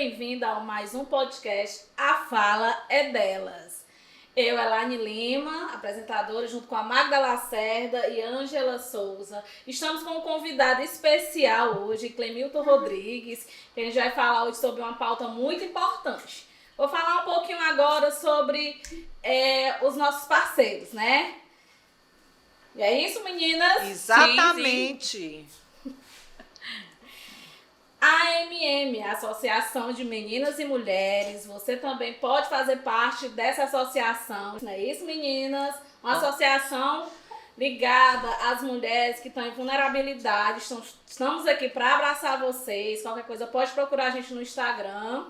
bem-vinda a mais um podcast A Fala é Delas. Eu, Elaine Lima, apresentadora, junto com a Magda Lacerda e Ângela Souza. Estamos com um convidado especial hoje, Clemilton Rodrigues, que a gente vai falar hoje sobre uma pauta muito importante. Vou falar um pouquinho agora sobre os nossos parceiros, né? E é isso, meninas? Exatamente. Sim. AMM, Associação de Meninas e Mulheres, você também pode fazer parte dessa associação, não é isso, meninas? Uma associação ligada às mulheres que estão em vulnerabilidade. Estamos aqui para abraçar vocês. Qualquer coisa pode procurar a gente no Instagram.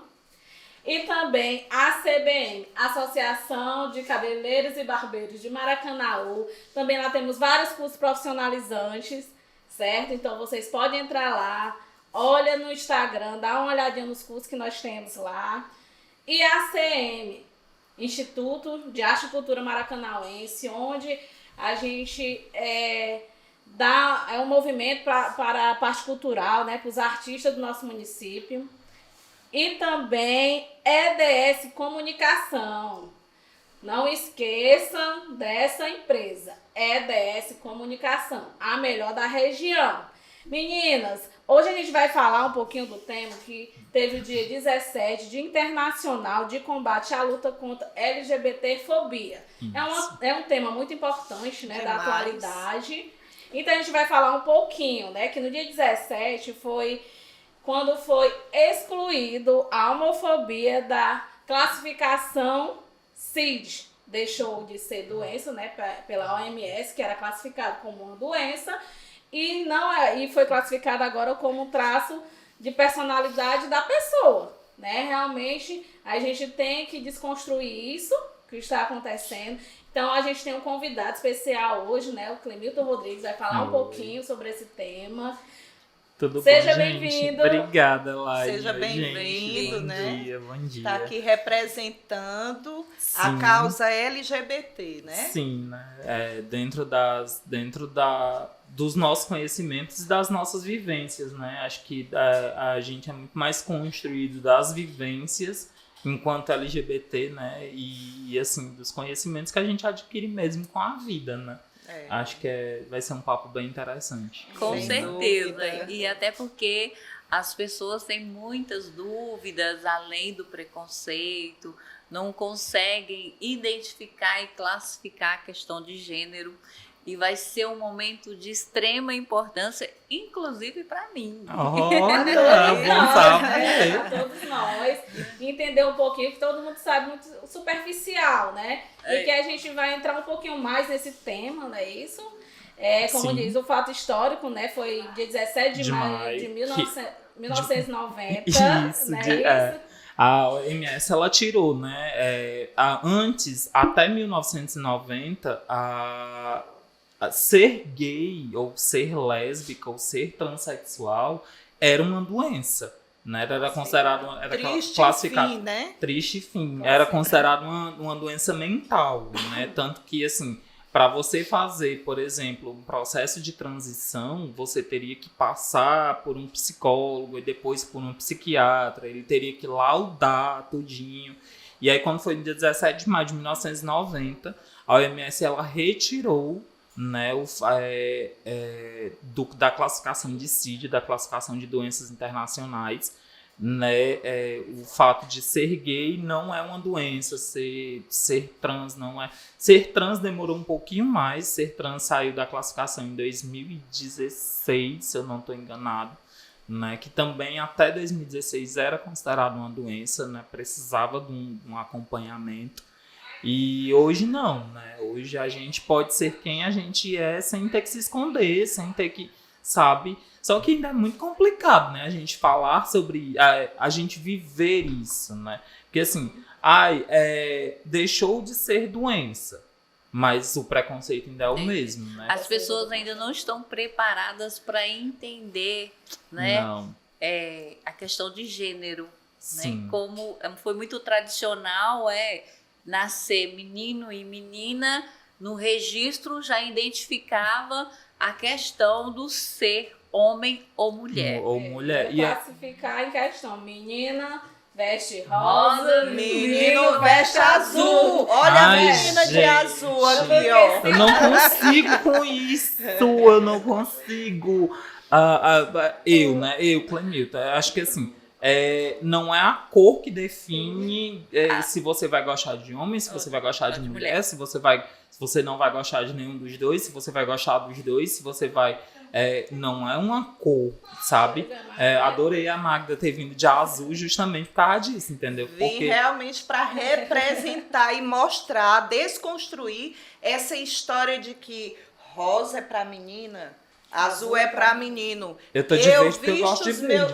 E também a CBM, Associação de Cabeleireiros e Barbeiros de Maracanaú. Também lá temos vários cursos profissionalizantes, certo? Então vocês podem entrar lá. Olha no Instagram, dá uma olhadinha nos cursos que nós temos lá. E a CM, Instituto de Arte e Cultura Maracanauense, onde a gente dá um movimento para a parte cultural, né, para os artistas do nosso município. E também EDS Comunicação. Não esqueçam dessa empresa, EDS Comunicação, a melhor da região. Meninas, hoje a gente vai falar um pouquinho do tema que teve o dia 17, Dia Internacional de Combate à Luta contra LGBTfobia. É um tema muito importante, né, da atualidade. Então a gente vai falar um pouquinho, né, que no dia 17 foi quando foi excluído a homofobia da classificação CID. Deixou de ser doença, né, pela OMS, que era classificado como uma doença. E foi classificado agora como um traço de personalidade da pessoa, né? Realmente, a gente tem que desconstruir isso que está acontecendo. Então, a gente tem um convidado especial hoje, né? O Clemilton Rodrigues vai falar um pouquinho sobre esse tema. Tudo Seja bom, gente? bem-vindo. Obrigada, Laine. Seja bem-vindo, né? Bom dia. Está aqui representando a causa LGBT, né? Sim, né? Dentro dos nossos conhecimentos e das nossas vivências, né? Acho que a gente é muito mais construído das vivências enquanto LGBT, né? E assim, dos conhecimentos que a gente adquire mesmo com a vida, né? Acho que vai ser um papo bem interessante. Com Sem certeza. dúvida. E até porque as pessoas têm muitas dúvidas, além do preconceito, não conseguem identificar e classificar a questão de gênero. E vai ser um momento de extrema importância, inclusive para mim. Olha, bom saber. Todos nós. Entender um pouquinho, que todo mundo sabe, muito superficial, né? E que a gente vai entrar um pouquinho mais nesse tema, não é isso? Como Sim. diz, o fato histórico, né? Foi dia 17 de maio de 1990. Isso, né? isso. A OMS, ela tirou, né? Antes, até 1990, ser gay, ou ser lésbica, ou ser transexual era uma doença, né? Era considerado, classificado, fim, né? Triste fim. Era considerado uma doença mental, né? Tanto que, assim, para você fazer, por exemplo, um processo de transição, você teria que passar por um psicólogo e depois por um psiquiatra. Ele teria que laudar tudinho. E aí, quando foi no dia 17 de maio de 1990, a OMS, ela retirou, né, da classificação de CID, da classificação de doenças internacionais, né, o fato de ser gay não é uma doença, ser trans não é. Ser trans demorou um pouquinho mais, ser trans saiu da classificação em 2016, se eu não estou enganado, né, que também até 2016 era considerado uma doença, né, precisava de um acompanhamento. E hoje não, né? Hoje a gente pode ser quem a gente é sem ter que se esconder, sem ter que, sabe? Só que ainda é muito complicado, né? A gente falar sobre, a gente viver isso, né? Porque assim, deixou de ser doença, mas o preconceito ainda é o mesmo, né? As pessoas ainda não estão preparadas para entender, né? Não. A questão de gênero, Sim. né? Como foi muito tradicional, nascer menino e menina, no registro já identificava a questão do ser homem ou mulher. Ou mulher. Classificar em questão, menina veste rosa, Menino veste azul. Olha Ai, a menina de gente. azul aqui, ó. Eu não consigo com isso, eu não consigo. Eu, Clemilton, acho que assim, não é a cor que define se você vai gostar de homem, se você vai gostar de mulher, se você não vai gostar de nenhum dos dois, se você vai gostar dos dois, se você vai... não é uma cor, sabe? Adorei a Magda ter vindo de azul justamente por causa disso, entendeu? Vim realmente para representar e mostrar, desconstruir essa história de que rosa é para menina, azul é para menino. Eu tô de verde porque eu gosto de verde.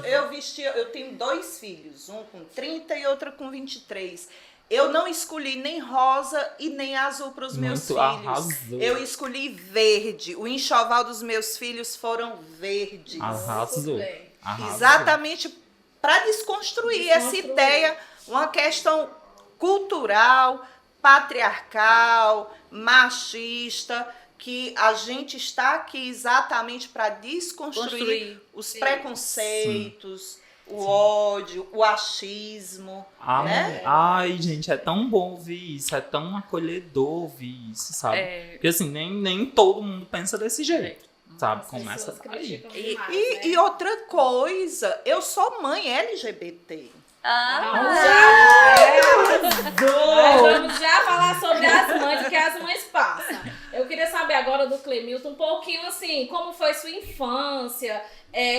Eu tenho 2 filhos, um com 30 e outro com 23. Eu não escolhi nem rosa e nem azul para os meus filhos. Arrasou. Eu escolhi verde. O enxoval dos meus filhos foram verdes. Arrasou. Exatamente para desconstruir essa ideia, uma questão cultural, patriarcal, machista, que a gente está aqui exatamente para desconstruir os preconceitos, o ódio, o achismo, né? Ai, gente, é tão bom ouvir isso, é tão acolhedor ouvir isso, sabe? Porque assim, nem todo mundo pensa desse jeito, sabe? Começa daí. E outra coisa, eu sou mãe LGBT. Vamos já falar sobre as mães, o que as mães passam. Eu queria saber agora do Clemilton um pouquinho assim, como foi sua infância,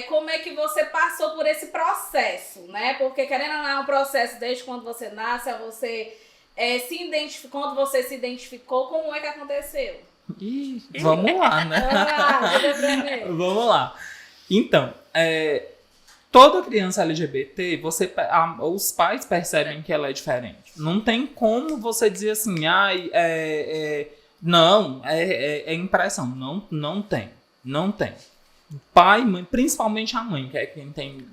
como é que você passou por esse processo, né? Porque querendo ou não é um processo desde quando você nasce, a você quando você se identificou, como é que aconteceu? Vamos lá, né? Vamos lá. Então, toda criança LGBT, os pais percebem que ela é diferente. Não tem como você dizer assim, não, é impressão. Não tem. Não tem. Pai, mãe, principalmente a mãe, que é quem tem...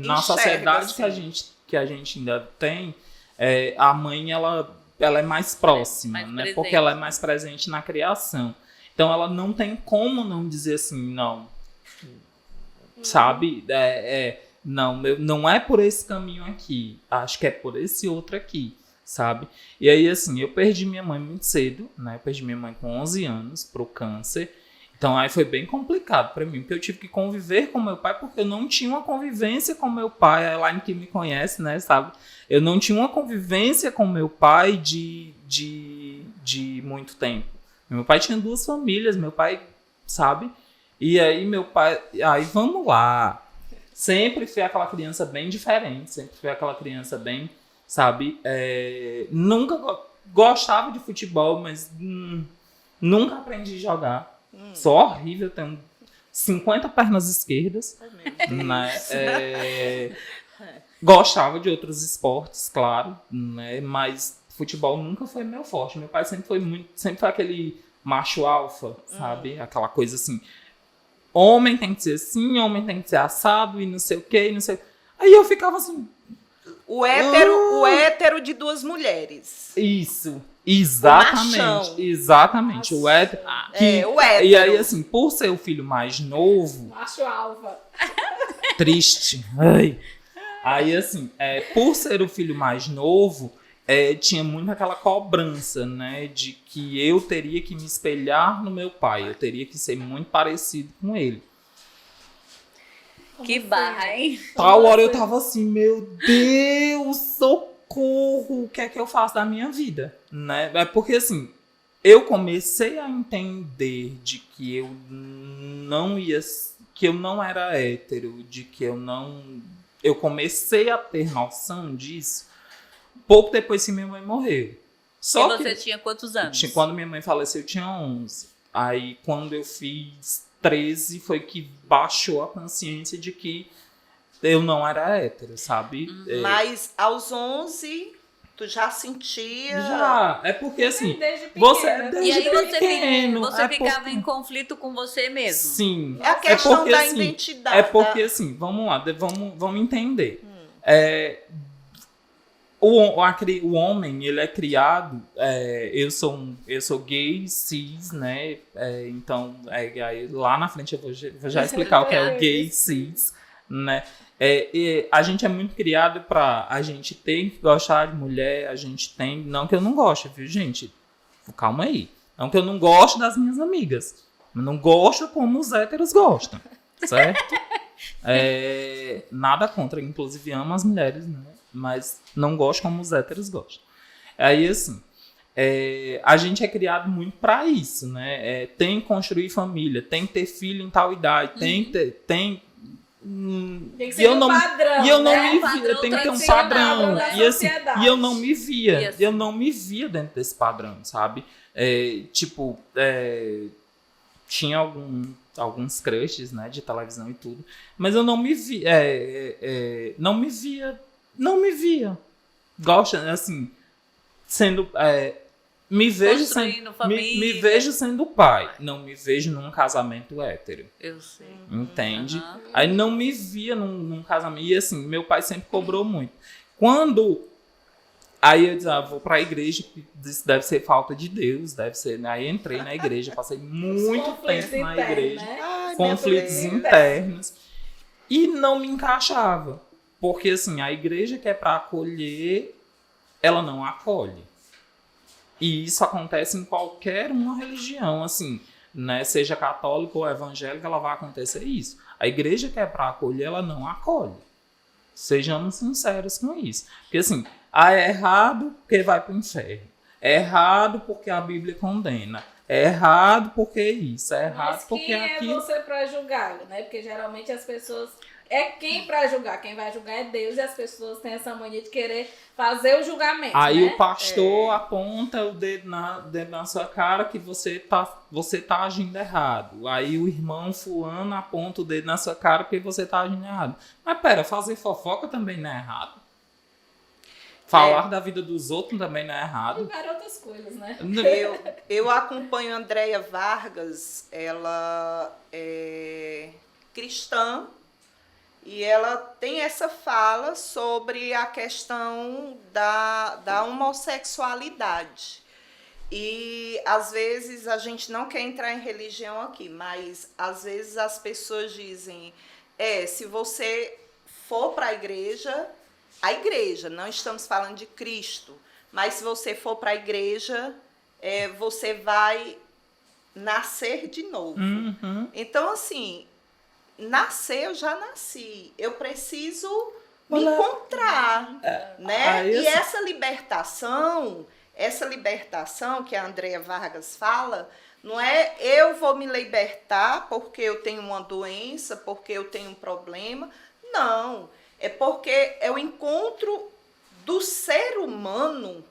na sociedade assim. que a gente ainda tem, a mãe, ela é mais próxima, mais né? Presente. Porque ela é mais presente na criação. Então, ela não tem como não dizer assim, não... Sabe? Não é por esse caminho aqui. Acho que é por esse outro aqui, sabe? E aí, assim, eu perdi minha mãe muito cedo, né? Eu perdi minha mãe com 11 anos pro câncer. Então, aí foi bem complicado pra mim, porque eu tive que conviver com meu pai, porque eu não tinha uma convivência com meu pai. A Elaine que me conhece, né, sabe? Eu não tinha uma convivência com meu pai de muito tempo. Meu pai tinha 2 famílias, meu pai, sabe? E aí meu pai, vamos lá, sempre fui aquela criança bem diferente, sempre fui aquela criança bem, sabe, nunca gostava de futebol, mas nunca aprendi a jogar, sou horrível, tenho 50 pernas esquerdas, né? Gostava de outros esportes, claro, né? Mas futebol nunca foi meu forte, meu pai sempre foi aquele macho alfa, sabe, aquela coisa assim... Homem tem que ser assim, homem tem que ser assado e não sei o que, e não sei. Aí eu ficava assim. O hétero de 2 mulheres. Isso, exatamente. O machão. Exatamente. O hétero. O hétero. E aí, assim, por ser o filho mais novo. Macho alfa. Triste. Ai. Aí, assim, por ser o filho mais novo. Tinha muito aquela cobrança, né, de que eu teria que me espelhar no meu pai, eu teria que ser muito parecido com ele. Que barra, hein? Tal hora eu tava assim, meu Deus, socorro, o que é que eu faço da minha vida, né? Porque assim, eu comecei a entender de que eu não era hétero, de que eu comecei a ter noção disso pouco depois que minha mãe morreu. Só que você tinha quantos anos? Quando minha mãe faleceu, eu tinha 11. Aí, quando eu fiz 13, foi que baixou a consciência de que eu não era hétero, sabe? Mas aos 11, tu já sentia... Já, porque assim... Desde você pequena, desde E aí pequeno, você ficava em conflito com você mesmo? Sim. É a questão porque, da assim, identidade. É porque, assim, vamos lá, vamos entender. O homem, ele é criado, eu sou gay, cis, né, então aí lá na frente eu vou já explicar o que é o gay, cis, né? A gente é muito criado pra a gente ter que gostar de mulher, a gente tem... Não que eu não goste, viu, gente? Calma aí. Não que eu não gosto das minhas amigas. Eu não gosto como os héteros gostam, certo? Nada contra, inclusive amo as mulheres, né? Mas não gosto como os héteros gostam. Aí, assim, a gente é criado muito pra isso, né? Tem que construir família, tem que ter filho em tal idade, tem que ter... Tem que ser padrão, e eu não né? me via, tem que ter um padrão. E assim, e eu não me via, E assim, eu não me via dentro desse padrão, sabe? Tinha alguns crushes, né, de televisão e tudo, mas eu não me via, não me via. Gosto, assim, sendo, me vejo me vejo sendo pai, não me vejo num casamento hétero. Eu sei. Entende? Uhum. Aí não me via num casamento. E assim, meu pai sempre cobrou muito. Quando. Aí eu dizia, vou pra igreja, isso deve ser falta de Deus, deve ser. Aí entrei na igreja, passei muito tempo na igreja. Né? Ai, Conflitos minha Deus. internos. E não me encaixava. Porque assim, a igreja que é pra acolher, ela não acolhe. E isso acontece em qualquer uma religião, assim, né? Seja católica ou evangélica, ela vai acontecer isso. A igreja que é para acolher, ela não acolhe. Sejamos sinceros com isso. Porque assim, é errado porque vai para o inferno. É errado porque a Bíblia condena. É errado porque isso. É errado Mas porque quem aquilo. é você para julgar, né? Porque geralmente as pessoas... quem para julgar? Quem vai julgar é Deus, e as pessoas têm essa mania de querer fazer o julgamento, Aí né? o pastor aponta o dedo na sua cara que você tá agindo errado. Aí o irmão fulano aponta o dedo na sua cara porque você tá agindo errado. Mas pera, fazer fofoca também não é errado. Falar da vida dos outros também não é E errado. várias outras coisas, né? Eu acompanho a Andréia Vargas, ela é cristã, e ela tem essa fala sobre a questão da homossexualidade. E às vezes a gente não quer entrar em religião aqui, mas às vezes as pessoas dizem, se você for para a igreja, não estamos falando de Cristo, mas se você for para a igreja, você vai nascer de novo. Uhum. Então, assim, nascer, eu já nasci. Eu preciso me encontrar, né? E essa libertação que a Andréia Vargas fala, não é eu vou me libertar porque eu tenho uma doença, porque eu tenho um problema. Não, é porque é o encontro do ser humano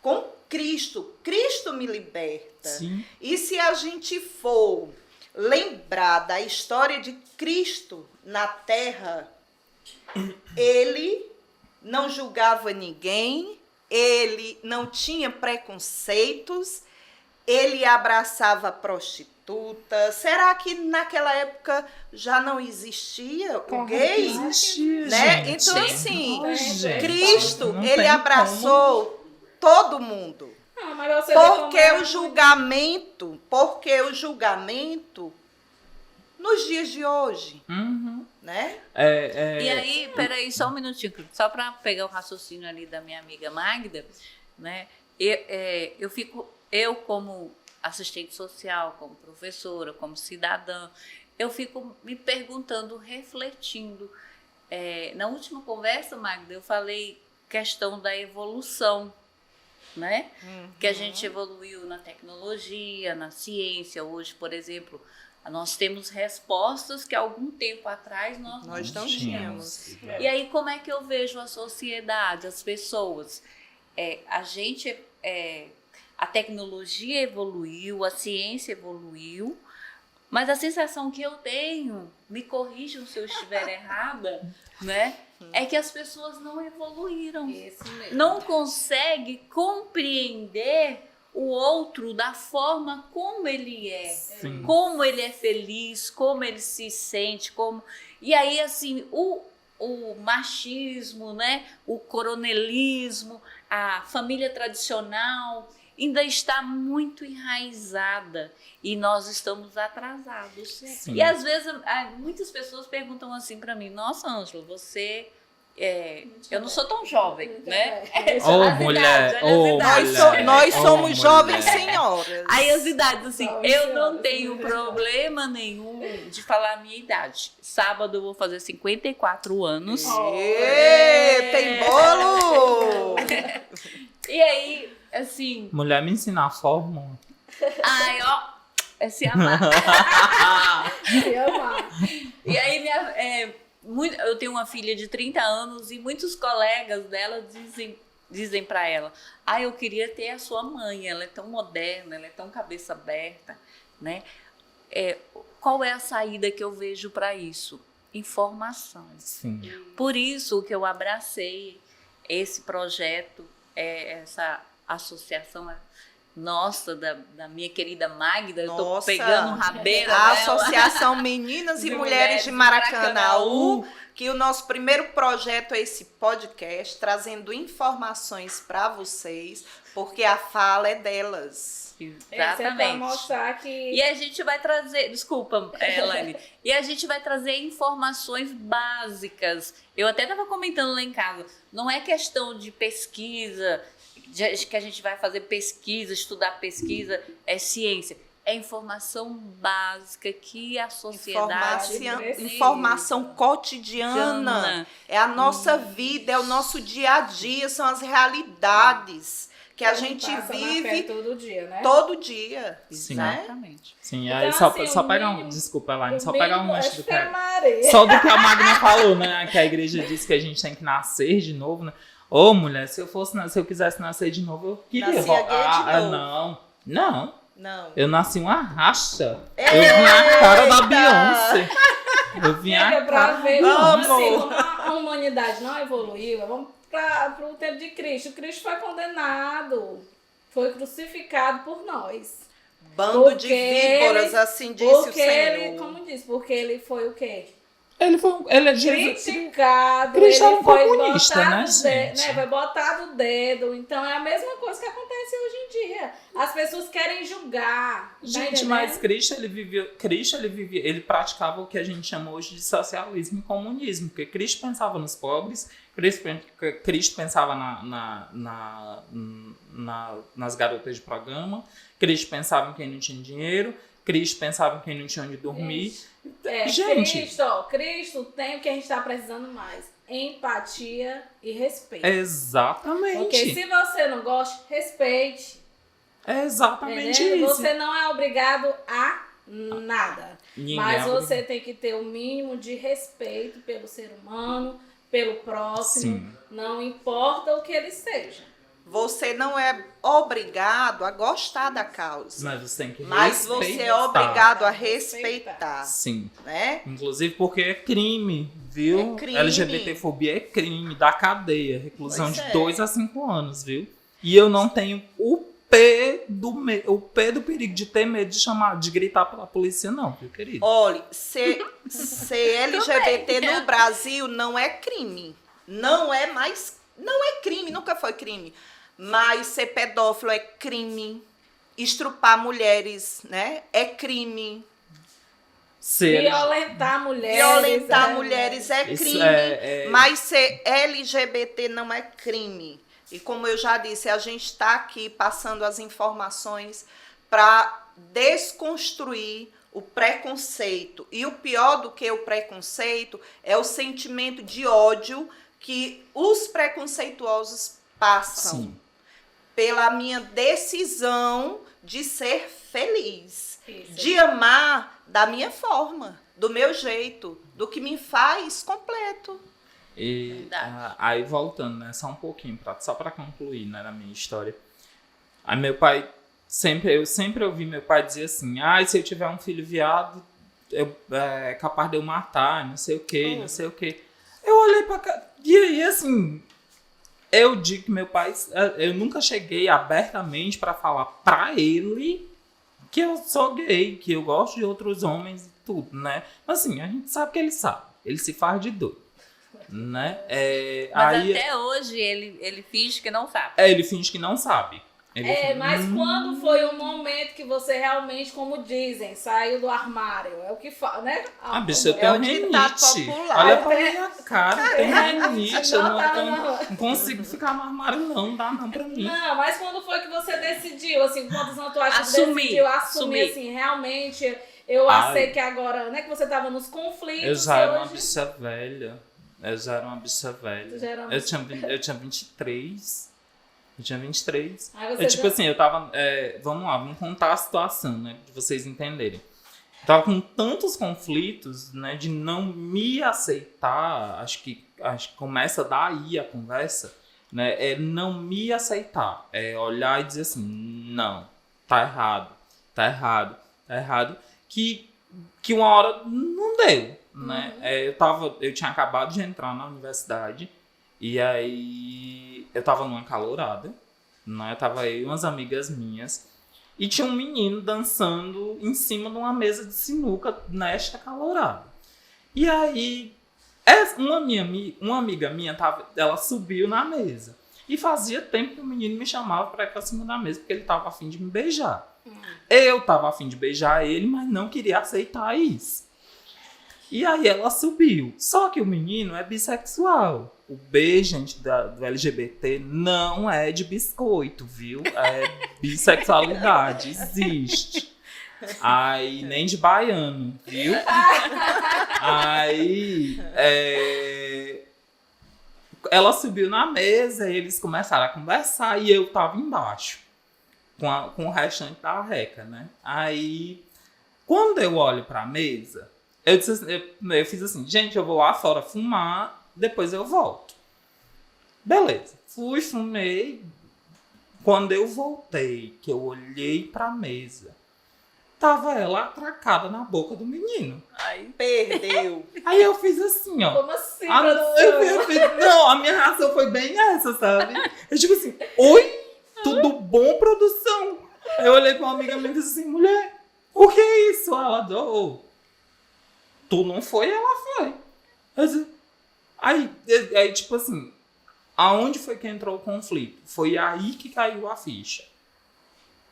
com Cristo. Cristo me liberta. Sim. E se a gente for lembrar da história de Cristo na Terra, ele não julgava ninguém, ele não tinha preconceitos, ele abraçava a prostituta. Será que naquela época já não existia o gay? Existia, Né? gente. Então, assim, Gente, Cristo, não ele tem abraçou todo mundo. Não, mas você vê como Porque é o julgamento nos dias de hoje, Uhum. né? E aí, peraí, só um minutinho, só para pegar o raciocínio ali da minha amiga Magda, né? Eu como assistente social, como professora, como cidadã, eu fico me perguntando, refletindo. Na última conversa, Magda, eu falei questão da evolução, né? Que a gente evoluiu na tecnologia, na ciência. Hoje, por exemplo, nós temos respostas que há algum tempo atrás nós não tínhamos. E aí, como é que eu vejo a sociedade, as pessoas? A tecnologia evoluiu, a ciência evoluiu, mas a sensação que eu tenho, me corrijam se eu estiver errada, né? É que as pessoas não evoluíram. Isso mesmo. Não conseguem compreender o outro da forma como ele é. Sim. Como ele é feliz, como ele se sente, como... E aí, assim, o machismo, né? O coronelismo, a família tradicional, ainda está muito enraizada e nós estamos atrasados. Sim. E às vezes muitas pessoas perguntam assim para mim: nossa, Ângela, você eu não sou tão jovem, né? Ô, As mulher, idades, olha as idades. Nós Ô, somos mulher. jovens senhoras. Aí as idades, assim, Não, eu não senhora, tenho sim. problema nenhum de falar a minha idade. Sábado eu vou fazer 54 anos. Ê, tem bolo! E aí, assim, Mulher me ensina a fórmula. ai, ó, é se amar. Se amar. E aí, eu tenho uma filha de 30 anos e muitos colegas dela dizem para ela: eu queria ter a sua mãe, ela é tão moderna, ela é tão cabeça aberta, né? Qual é a saída que eu vejo para isso? Informação. Sim. Por isso que eu abracei esse projeto, essa associação nossa, da minha querida Magda. Eu tô Nossa. pegando um rabeira A dela. Associação Meninas e Mulheres de Maracanaú, que o nosso primeiro projeto é esse podcast, trazendo informações para vocês, porque a fala é delas. Esse é pra Exatamente. mostrar que... E a gente vai trazer, desculpa, Elaine, e a gente vai trazer informações básicas. Eu até estava comentando lá em casa, não é questão de pesquisa, que a gente vai fazer pesquisa, estudar pesquisa, é ciência. É informação básica que a sociedade Informação cotidiana. É a nossa vida, é o nosso dia a dia, são as realidades que a gente passa na vive pele todo dia, né? todo dia. Sim. Né? Exatamente. Sim, Então, aí assim, só o pegar mínimo- desculpa, Elaine, O só pegar um mínimo, gancho acho do que é que Maria. só do que a Magna falou, né? Que a igreja disse que a gente tem que nascer de novo, né? Ô, mulher, se eu quisesse nascer de novo, eu queria Nascia gay de novo. Não. Não. Eu nasci uma racha. Eu vim a cara da Beyoncé. Eu vim Chega a pra cara ver da como, Beyoncé. assim, como a humanidade não evoluiu. Vamos para o tempo de Cristo. Cristo foi condenado, foi crucificado por nós. Bando de Porque víboras, assim disse o Porque ele, Senhor. como diz, porque ele foi o quê? Ele é Jesus. Criticado, Cristo ele era um foi comunista, botado né, o dedo, gente? Foi botado o dedo. Então é a mesma coisa que acontece hoje em dia. As pessoas querem julgar. tá Gente, entendendo? mas Cristo ele praticava o que a gente chama hoje de socialismo e comunismo, porque Cristo pensava nos pobres, Cristo pensava nas garotas de programa, Cristo pensava em quem não tinha dinheiro, Cristo pensava em quem não tinha onde dormir. Gente, Cristo tem o que a gente está precisando mais: empatia e respeito. exatamente. Porque se você não gosta, respeite. É exatamente Entendeu? isso. Você não é obrigado a nada. Ninguém Mas é você tem que ter o mínimo de respeito pelo ser humano, pelo próximo. Sim. Não importa o que ele seja. Você não é obrigado a gostar da causa. Mas você tem que Mas você é respeitar. obrigado a respeitar, Sim. né? Inclusive porque é crime, viu? É crime. LGBTfobia é crime, da cadeia. Reclusão Pois de é. 2 a 5 anos, viu? E eu não tenho o P do perigo de ter medo de gritar pela polícia, não, viu, querido? Olha, ser LGBT no Brasil não é crime. Não é crime, nunca foi crime. Mas ser pedófilo é crime. Estrupar mulheres, né? É crime. Violentar mulheres. Violentar né? mulheres é Isso crime. Mas ser LGBT não é crime. E como eu já disse, a gente está aqui passando as informações para desconstruir o preconceito. E o pior do que o preconceito é o sentimento de ódio que os preconceituosos passam. Sim. Pela minha decisão de ser feliz. Isso. De amar da minha forma, do meu jeito, do que me faz completo. E Verdade. aí voltando, né, só um pouquinho, só para concluir, né, na minha história. Aí meu pai, eu sempre ouvi meu pai dizer assim: se eu tiver um filho viado, é capaz de eu matar, não sei o que, não sei o que. Eu olhei pra cá, e aí assim, eu digo que meu pai, eu nunca cheguei abertamente para falar pra ele que eu sou gay, que eu gosto de outros homens e tudo, né? Mas assim, a gente sabe que ele sabe, ele se faz de doido, né? Mas Aí, até hoje ele finge que não sabe. ele finge que não sabe. Mas quando foi o momento que você realmente, como dizem, saiu do armário? É o que fala, né? Bicho, eu tenho o ditado rinite. popular. Olha pra minha cara, eu tenho rinite. Eu Não não consigo ficar no armário, não dá não pra mim. Não, mas quando foi que você decidiu, assim, quantos anos tu acha que Assumir. decidiu assumir, assim, realmente, eu sei que agora, né, que você tava nos conflitos. Eu já era uma hoje... bicha velha. Eu já era uma bicha velha. Tu já era uma Eu tinha 23. Eu tinha 23. Aí você Tipo assim, eu tava... vamos lá, vamos contar a situação, né? Pra vocês entenderem. Eu tava com tantos conflitos, né? De não me aceitar. Acho que começa daí a conversa. Né? É não me aceitar. É olhar e dizer assim, não, tá errado. Tá errado. Tá errado. Que uma hora não deu. Né? Eu tinha acabado de entrar na universidade. E aí eu tava numa calorada, né? Tava eu e umas amigas minhas. E tinha um menino dançando em cima de uma mesa de sinuca nesta calorada. E aí uma amiga minha, ela subiu na mesa. E fazia tempo que o menino me chamava pra ir pra cima da mesa, porque ele tava a fim de me beijar. Eu tava a fim de beijar ele, mas não queria aceitar isso. E aí ela subiu. Só que o menino é bissexual. O B, gente, do LGBT, não é de biscoito, viu? É bissexualidade, existe. Aí, nem de baiano, viu? Aí, ela subiu na mesa e eles começaram a conversar e eu tava embaixo, com o restante da reca, né? Aí, quando eu olho pra mesa, eu fiz assim, gente, eu vou lá fora fumar, depois eu volto. Beleza. Fui, fumei. Quando eu voltei, que eu olhei pra mesa, tava ela atracada na boca do menino. Aí perdeu. Aí eu fiz assim, ó. Como assim, Não, a minha reação foi bem essa, sabe? Eu tipo assim, oi, tudo bom, produção? Aí eu olhei pra uma amiga minha e disse assim, mulher, o que é isso? Ela deu. Tu não foi, ela foi. Aí, tipo assim, aonde foi que entrou o conflito? Foi aí que caiu a ficha.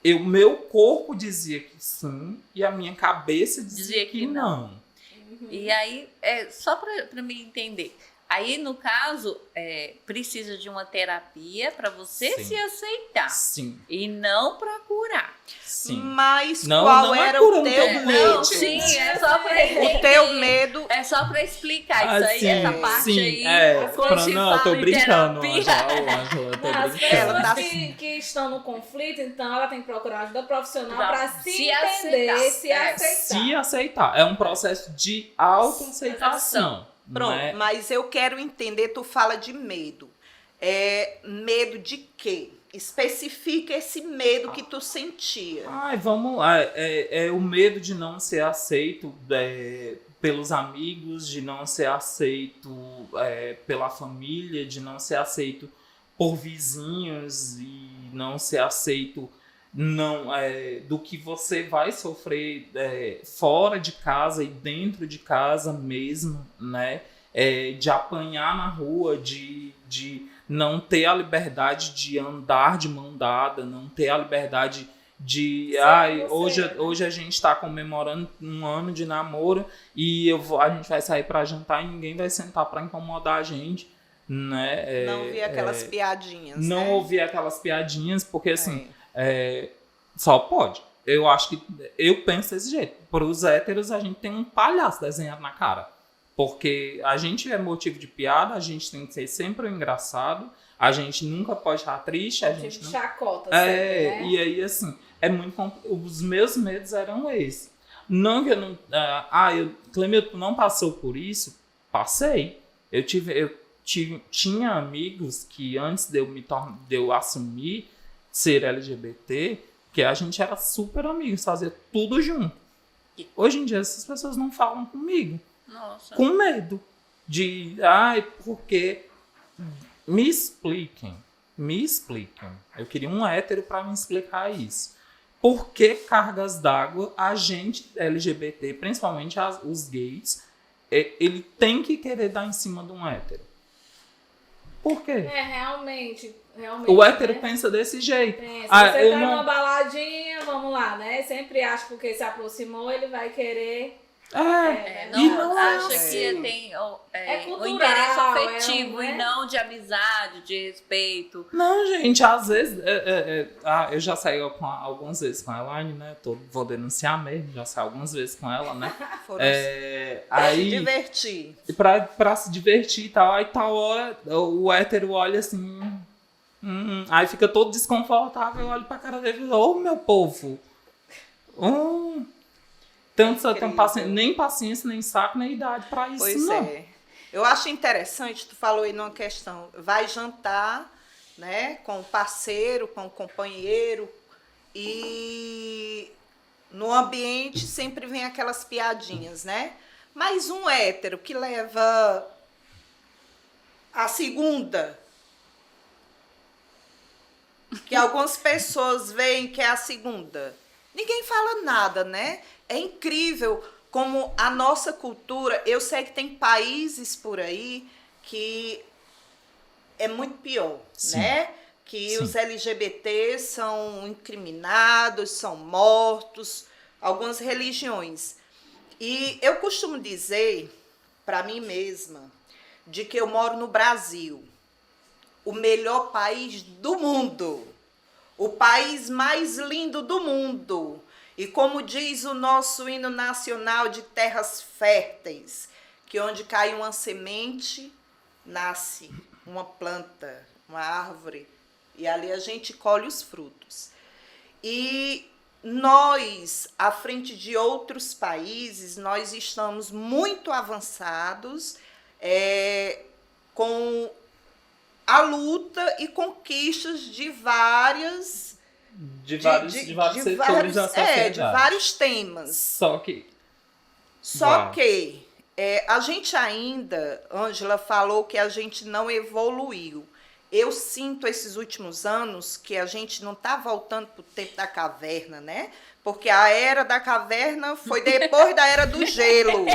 Meu corpo dizia que sim e a minha cabeça dizia que não. E aí, só para me entender, aí no caso, precisa de uma terapia para você Sim. se aceitar. Sim. E não para curar. Sim. Mas Não, qual não é era cura, o não teu tem medo? Não, sim, é só para entender. O teu medo... É só para explicar isso aí, sim, essa parte sim, aí. Quando se não, eu tô fala em brincando, terapia. Ângela, eu tô As brincando. pessoas Ela tá que estão no conflito, então ela tem que procurar ajuda profissional Pra para se se entender, aceitar. se aceitar. Se aceitar. É um processo de autoaceitação. Pronto, Não é? mas eu quero entender, tu fala de medo. Medo de quê? Especifica esse medo que tu sentia. Ai, vamos lá. É o medo de não ser aceito pelos amigos, de não ser aceito pela família, de não ser aceito por vizinhos e não ser aceito do que você vai sofrer fora de casa e dentro de casa mesmo, né? De apanhar na rua, de não ter a liberdade de andar de mão dada, não ter a liberdade de... Hoje a gente está comemorando 1 ano de namoro e a gente vai sair para jantar e ninguém vai sentar para incomodar a gente, né? Não vi aquelas piadinhas, Não né? ouvi aquelas piadinhas, porque assim, só pode. Eu acho que... Eu penso desse jeito. Para os héteros, a gente tem um palhaço desenhado na cara. Porque a gente é motivo de piada, a gente tem que ser sempre o engraçado, a gente nunca pode estar triste, a gente não... chacota sempre, né? E aí, assim, os meus medos eram esses. Não que eu não... Clemil, tu não passou por isso? Passei. Eu tinha amigos que antes de eu assumir ser LGBT, que a gente era super amigos, fazia tudo junto. Hoje em dia, essas pessoas não falam comigo. Nossa. Com medo de... porque... Me expliquem. Eu queria um hétero para me explicar isso. Por que cargas d'água a gente LGBT, principalmente os gays, ele tem que querer dar em cima de um hétero? Por quê? Realmente, realmente, O hétero né? pensa desse jeito. Se Ah, você eu tá não- numa baladinha, vamos lá, né? Sempre acha que porque se aproximou, ele vai querer. E não é acha assim. que tem É o cultural, interesse afetivo né? e não de amizade, de respeito. Não, gente, às vezes. Eu já saí algumas vezes com a Elaine, né? Vou denunciar mesmo, já saí algumas vezes com ela, né? Foram se Aí, divertir. pra se divertir e tal, aí tal hora o hétero olha assim. Aí fica todo desconfortável, eu olho pra cara dele e falo, ô meu povo. Tanto nem paciência, nem saco, nem idade pra isso, Pois não. é. Eu acho interessante, tu falou aí numa questão, vai jantar, né, com o parceiro, com o companheiro, e no ambiente sempre vem aquelas piadinhas, né? Mas um hétero que leva a segunda, que algumas pessoas veem que é a segunda, ninguém fala nada, né? É incrível como a nossa cultura, eu sei que tem países por aí que é muito pior, Sim. né? Que Sim. os LGBT são incriminados, são mortos, algumas religiões. E eu costumo dizer para mim mesma de que eu moro no Brasil, o melhor país do mundo, o país mais lindo do mundo. E como diz o nosso hino nacional de terras férteis, que onde cai uma semente, nasce uma planta, uma árvore, e ali a gente colhe os frutos. E nós, à frente de outros países, nós estamos muito avançados com a luta e conquistas de várias... De vários setores da sociedade. de vários temas. Só que a gente ainda, Ângela falou que a gente não evoluiu. Eu sinto esses últimos anos que a gente não está voltando para o tempo da caverna, né? Porque a era da caverna foi depois da era do gelo.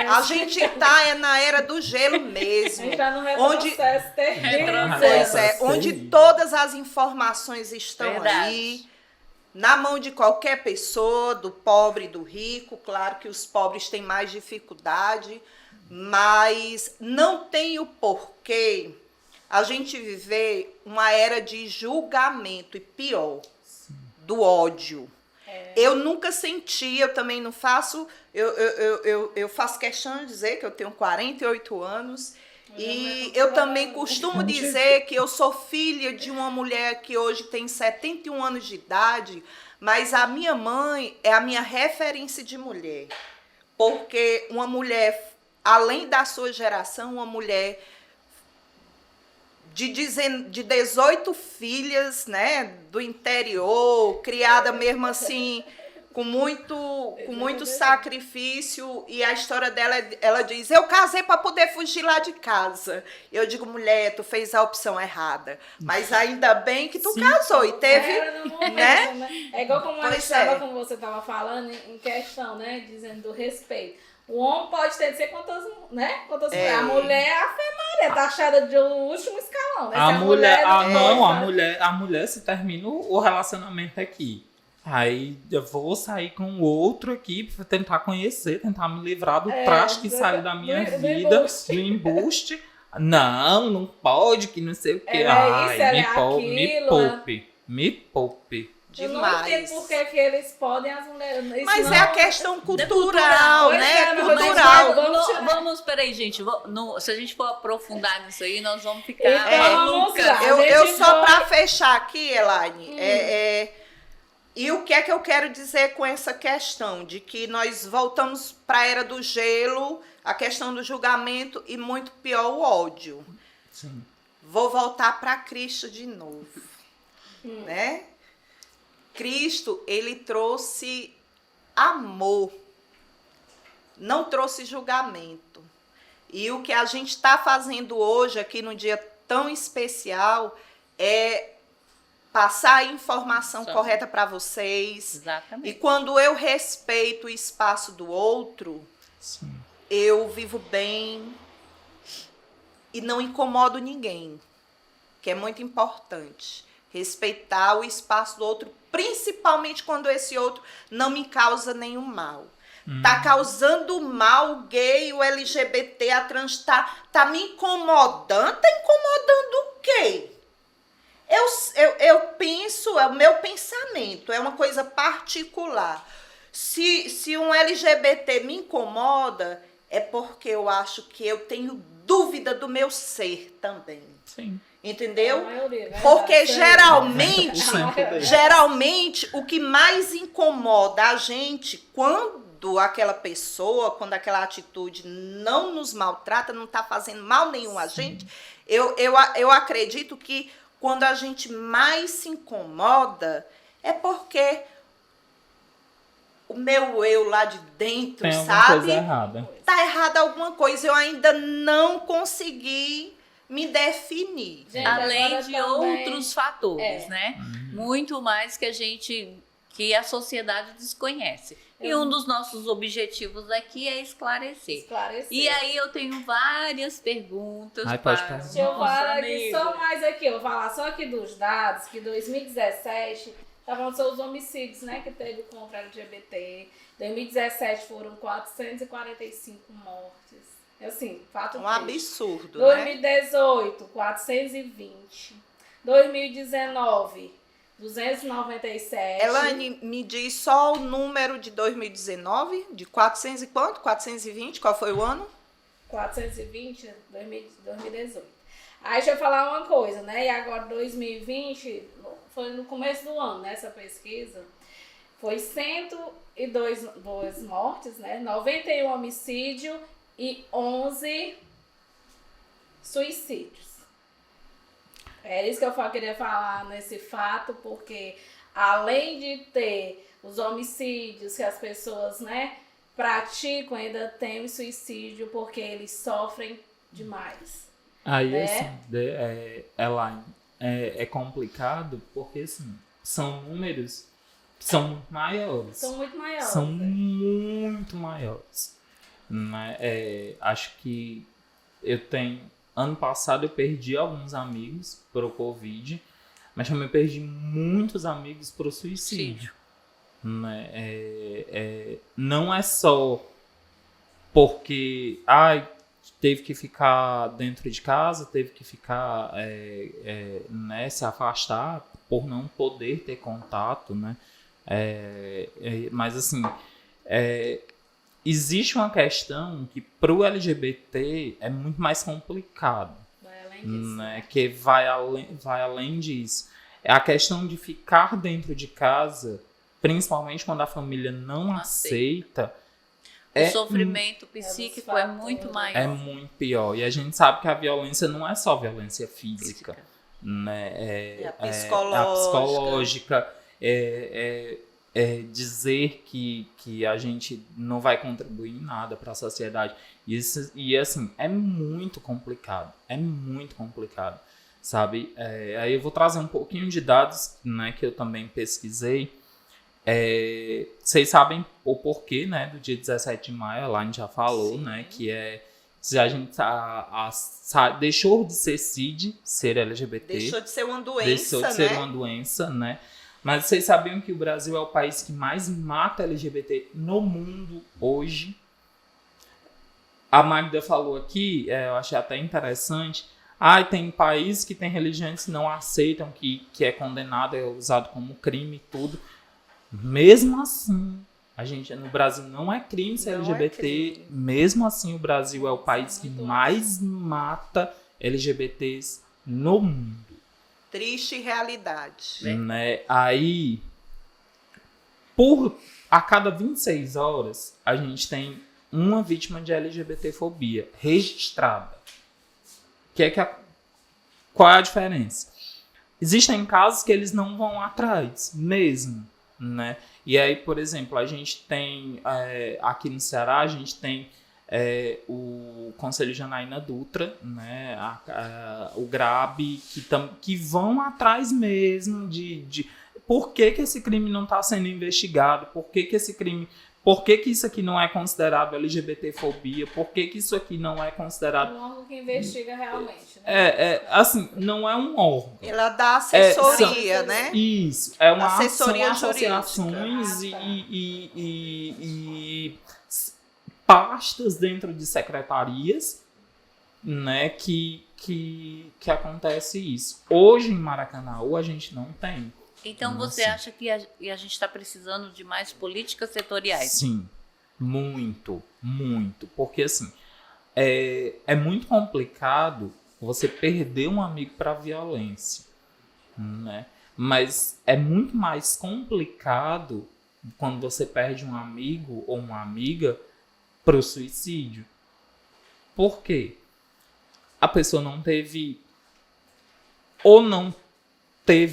A gente está na era do gelo mesmo. A gente tá num retrocesso terrível. Pois é, onde todas as informações estão Verdade. ali, na mão de qualquer pessoa, do pobre e do rico. Claro que os pobres têm mais dificuldade, mas não tem o porquê a gente viver uma era de julgamento e pior, do ódio. Eu nunca senti, eu também não faço, eu faço questão de dizer que eu tenho 48 anos e eu também costumo dizer que eu sou filha de uma mulher que hoje tem 71 anos de idade, mas a minha mãe é a minha referência de mulher, porque uma mulher, além da sua geração, uma mulher de 18 filhas, né, do interior, criada mesmo assim, com muito sacrifício, e a história dela, ela diz, eu casei para poder fugir lá de casa. Eu digo, mulher, tu fez a opção errada, mas ainda bem que tu casou e teve, né? É igual como como você estava falando em questão, né, dizendo do respeito. O homem pode ter, não sei quantas, né? A mulher é a Fé Maria, taxada de último escalão, né? A mulher se termina o relacionamento aqui. Aí eu vou sair com o outro aqui pra tentar conhecer, tentar me livrar do traste que saiu da minha vida, do embuste. Não pode, que não sei o quê. Me poupe. Demais. Eu não sei por que eles podem, as mulheres... Mas é a questão cultural, né? Cultural. Peraí, gente. Se a gente for aprofundar nisso aí, nós vamos ficar malucas. Eu só para fechar aqui, Elaine, e o que é que eu quero dizer com essa questão? De que nós voltamos para a era do gelo, a questão do julgamento e muito pior o ódio. Sim. Vou voltar para Cristo de novo, né? Cristo, ele trouxe amor, não trouxe julgamento. E o que a gente está fazendo hoje, aqui num dia tão especial, é passar a informação correta para vocês. Exatamente. E quando eu respeito o espaço do outro, Sim. eu vivo bem e não incomodo ninguém. que é muito importante. Respeitar o espaço do outro, principalmente quando esse outro não me causa nenhum mal. Tá causando mal o gay, o LGBT, a trans, tá me incomodando? Tá incomodando o quê? Eu penso, é o meu pensamento, é uma coisa particular. Se um LGBT me incomoda, é porque eu acho que eu tenho dúvida do meu ser também. Sim. Entendeu? A maioria, né? Porque Sim. geralmente o que mais incomoda a gente quando aquela pessoa, quando aquela atitude não nos maltrata, não está fazendo mal nenhum a gente, eu acredito que quando a gente mais se incomoda é porque o meu eu lá de dentro, Tem alguma sabe? coisa errada. Tá errada alguma coisa. Eu ainda não consegui me definir. Gente, Além agora de também- outros fatores, É. né? Muito mais que a sociedade desconhece. E um dos nossos objetivos aqui é esclarecer. Esclarecer. E aí eu tenho várias perguntas Ai, pode para perguntar. Deixa eu nossa falar aqui, amiga. só mais aqui, eu vou falar só aqui dos dados, que 2017, tá falando sobre os homicídios, né, que teve contra LGBT. 2017 foram 445 mortes. Assim, fato Um triste. absurdo, né? 2018, 420. 2019, 297. Elaine, me diz só o número de 2019, de 400 e quanto? 420, qual foi o ano? 420, 2018. Aí deixa eu falar uma coisa, né? E agora 2020, foi no começo do ano, né? Essa pesquisa. Foi 102 mortes, né? 91 homicídios e 11 suicídios. É isso que eu queria falar nesse fato, porque além de ter os homicídios que as pessoas, né, praticam, ainda tem o suicídio porque eles sofrem demais. Aí, né? assim, Elaine, é complicado porque, assim, são números que são muito maiores. São muito maiores. São né? muito maiores. Né? Acho que ano passado eu perdi alguns amigos pro Covid, mas também perdi muitos amigos pro suicídio. Né? Não é só porque teve que ficar dentro de casa, teve que ficar né, se afastar por não poder ter contato, né? Mas assim, existe uma questão que pro LGBT é muito mais complicado, Vai além disso. né? Que vai além disso. É a questão de ficar dentro de casa, principalmente quando a família não aceita. O sofrimento psíquico é fatores, muito maior. É muito pior. E a gente sabe que a violência não é só violência física. Né? É a a psicológica. psicológica. Dizer que a gente não vai contribuir em nada para a sociedade. E assim, é muito complicado. É muito complicado. Sabe? Aí eu vou trazer um pouquinho de dados, né, que eu também pesquisei. Vocês sabem o porquê, né, do dia 17 de maio, a Elaine já falou, Sim. né, que se a gente deixou de ser CID, ser LGBT, Deixou de ser uma doença, deixou de né? ser uma doença, né, mas vocês sabiam que o Brasil é o país que mais mata LGBT no mundo hoje? A Magda falou aqui, eu achei até interessante, tem países que tem religiões que não aceitam, que é condenado, é usado como crime e tudo. Mesmo assim, no Brasil não é crime ser Não é LGBT. crime. Mesmo assim, o Brasil é o país que muito mais mata LGBTs no mundo. Triste realidade. Né? Aí, a cada 26 horas, a gente tem uma vítima de LGBTfobia registrada. Qual é a diferença? Existem casos que eles não vão atrás mesmo, né? E aí, por exemplo, a gente tem aqui no Ceará, a gente tem o Conselho Janaína Dutra, né? O GRAB, que vão atrás mesmo de por que esse crime não está sendo investigado, por que esse crime Por que isso aqui não é considerado LGBTfobia? Por que isso aqui não é considerado... Um órgão que investiga realmente, né? Assim, não é um órgão. Ela dá assessoria, né? Isso, é uma Assessoria são jurídica. associações Ah, tá. e pastas dentro de secretarias, né, que acontece isso. Hoje em Maracanã, a gente não tem. Então você Assim. acha que a gente está precisando de mais políticas setoriais? Sim, muito, muito. Porque assim, é muito complicado você perder um amigo para violência, né? Mas é muito mais complicado quando você perde um amigo ou uma amiga para o suicídio. Por quê? A pessoa não teve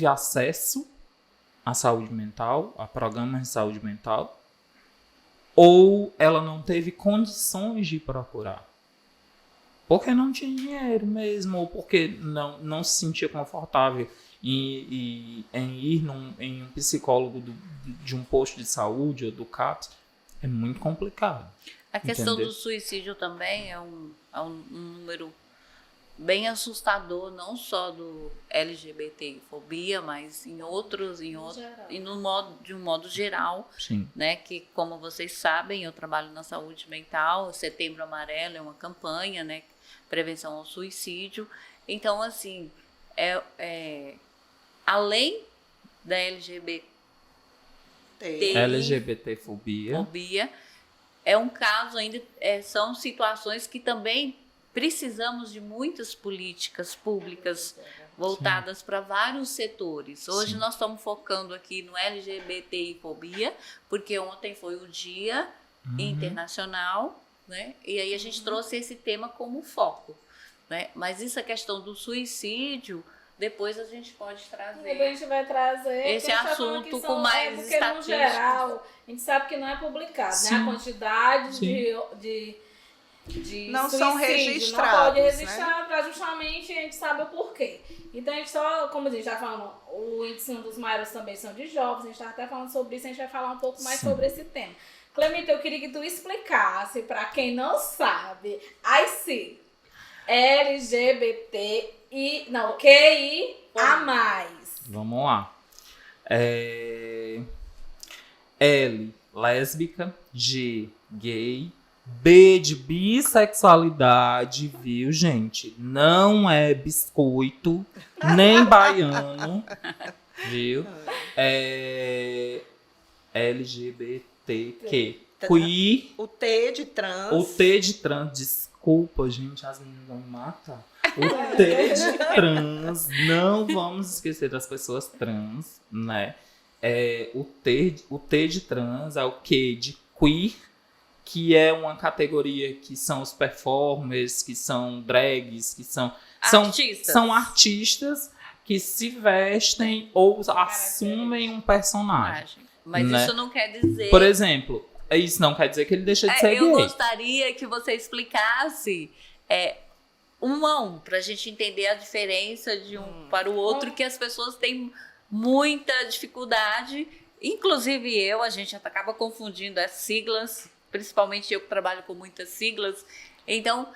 acesso à saúde mental, a programas de saúde mental, ou ela não teve condições de procurar. Porque não tinha dinheiro mesmo, ou porque não se sentia confortável em ir em um psicólogo de um posto de saúde ou do CAPS. É muito complicado. A questão Entender? do suicídio também é um número bem assustador, não só do LGBTfobia, mas em outros, Geral. e de um modo geral, Sim. né? Que, como vocês sabem, eu trabalho na saúde mental. Setembro Amarelo é uma campanha, né? Prevenção ao suicídio. Então, assim, além da LGBTfobia. é um caso ainda, são situações que também precisamos de muitas políticas públicas voltadas para vários setores. Hoje Sim. nós estamos focando aqui no LGBTI-fobia, porque ontem foi o Dia Internacional, né? E aí a gente trouxe esse tema como foco, né? Mas essa questão do suicídio, depois a gente pode trazer. A gente vai trazer Esse porque a gente tá falando assunto que com mais porque no estatísticas. geral, a gente sabe que não é publicado, né? Sim. A quantidade Sim. de Não suicídio são não registrados, pode né? registrar para justamente a gente saber o porquê. Então a gente só, como a gente está falando, o índice dos maiores também são de jovens, a gente está até falando sobre isso, a gente vai falar um pouco mais Sim. sobre esse tema. Clemita, eu queria que tu explicasse para quem não sabe, IC, QI a mais. Vamos lá. L, lésbica. G, gay. B, de bissexualidade, viu, gente? Não é biscoito, nem baiano, viu? LGBTQ. Queer. O T de trans. O T de trans, desculpa, gente, as meninas vão me matar. O T de trans, não vamos esquecer das pessoas trans, né? O T de trans é o Q de queer, que é uma categoria que são os performers, que são drags, que são artistas que se vestem ou assumem um personagem. Mas né? isso não quer dizer... Por exemplo, isso não quer dizer que ele deixa de ser eu gay. gostaria que você explicasse um a um, para a gente entender a diferença de um para o outro, que as pessoas têm muita dificuldade, inclusive a gente acaba confundindo as siglas, principalmente eu que trabalho com muitas siglas. Então,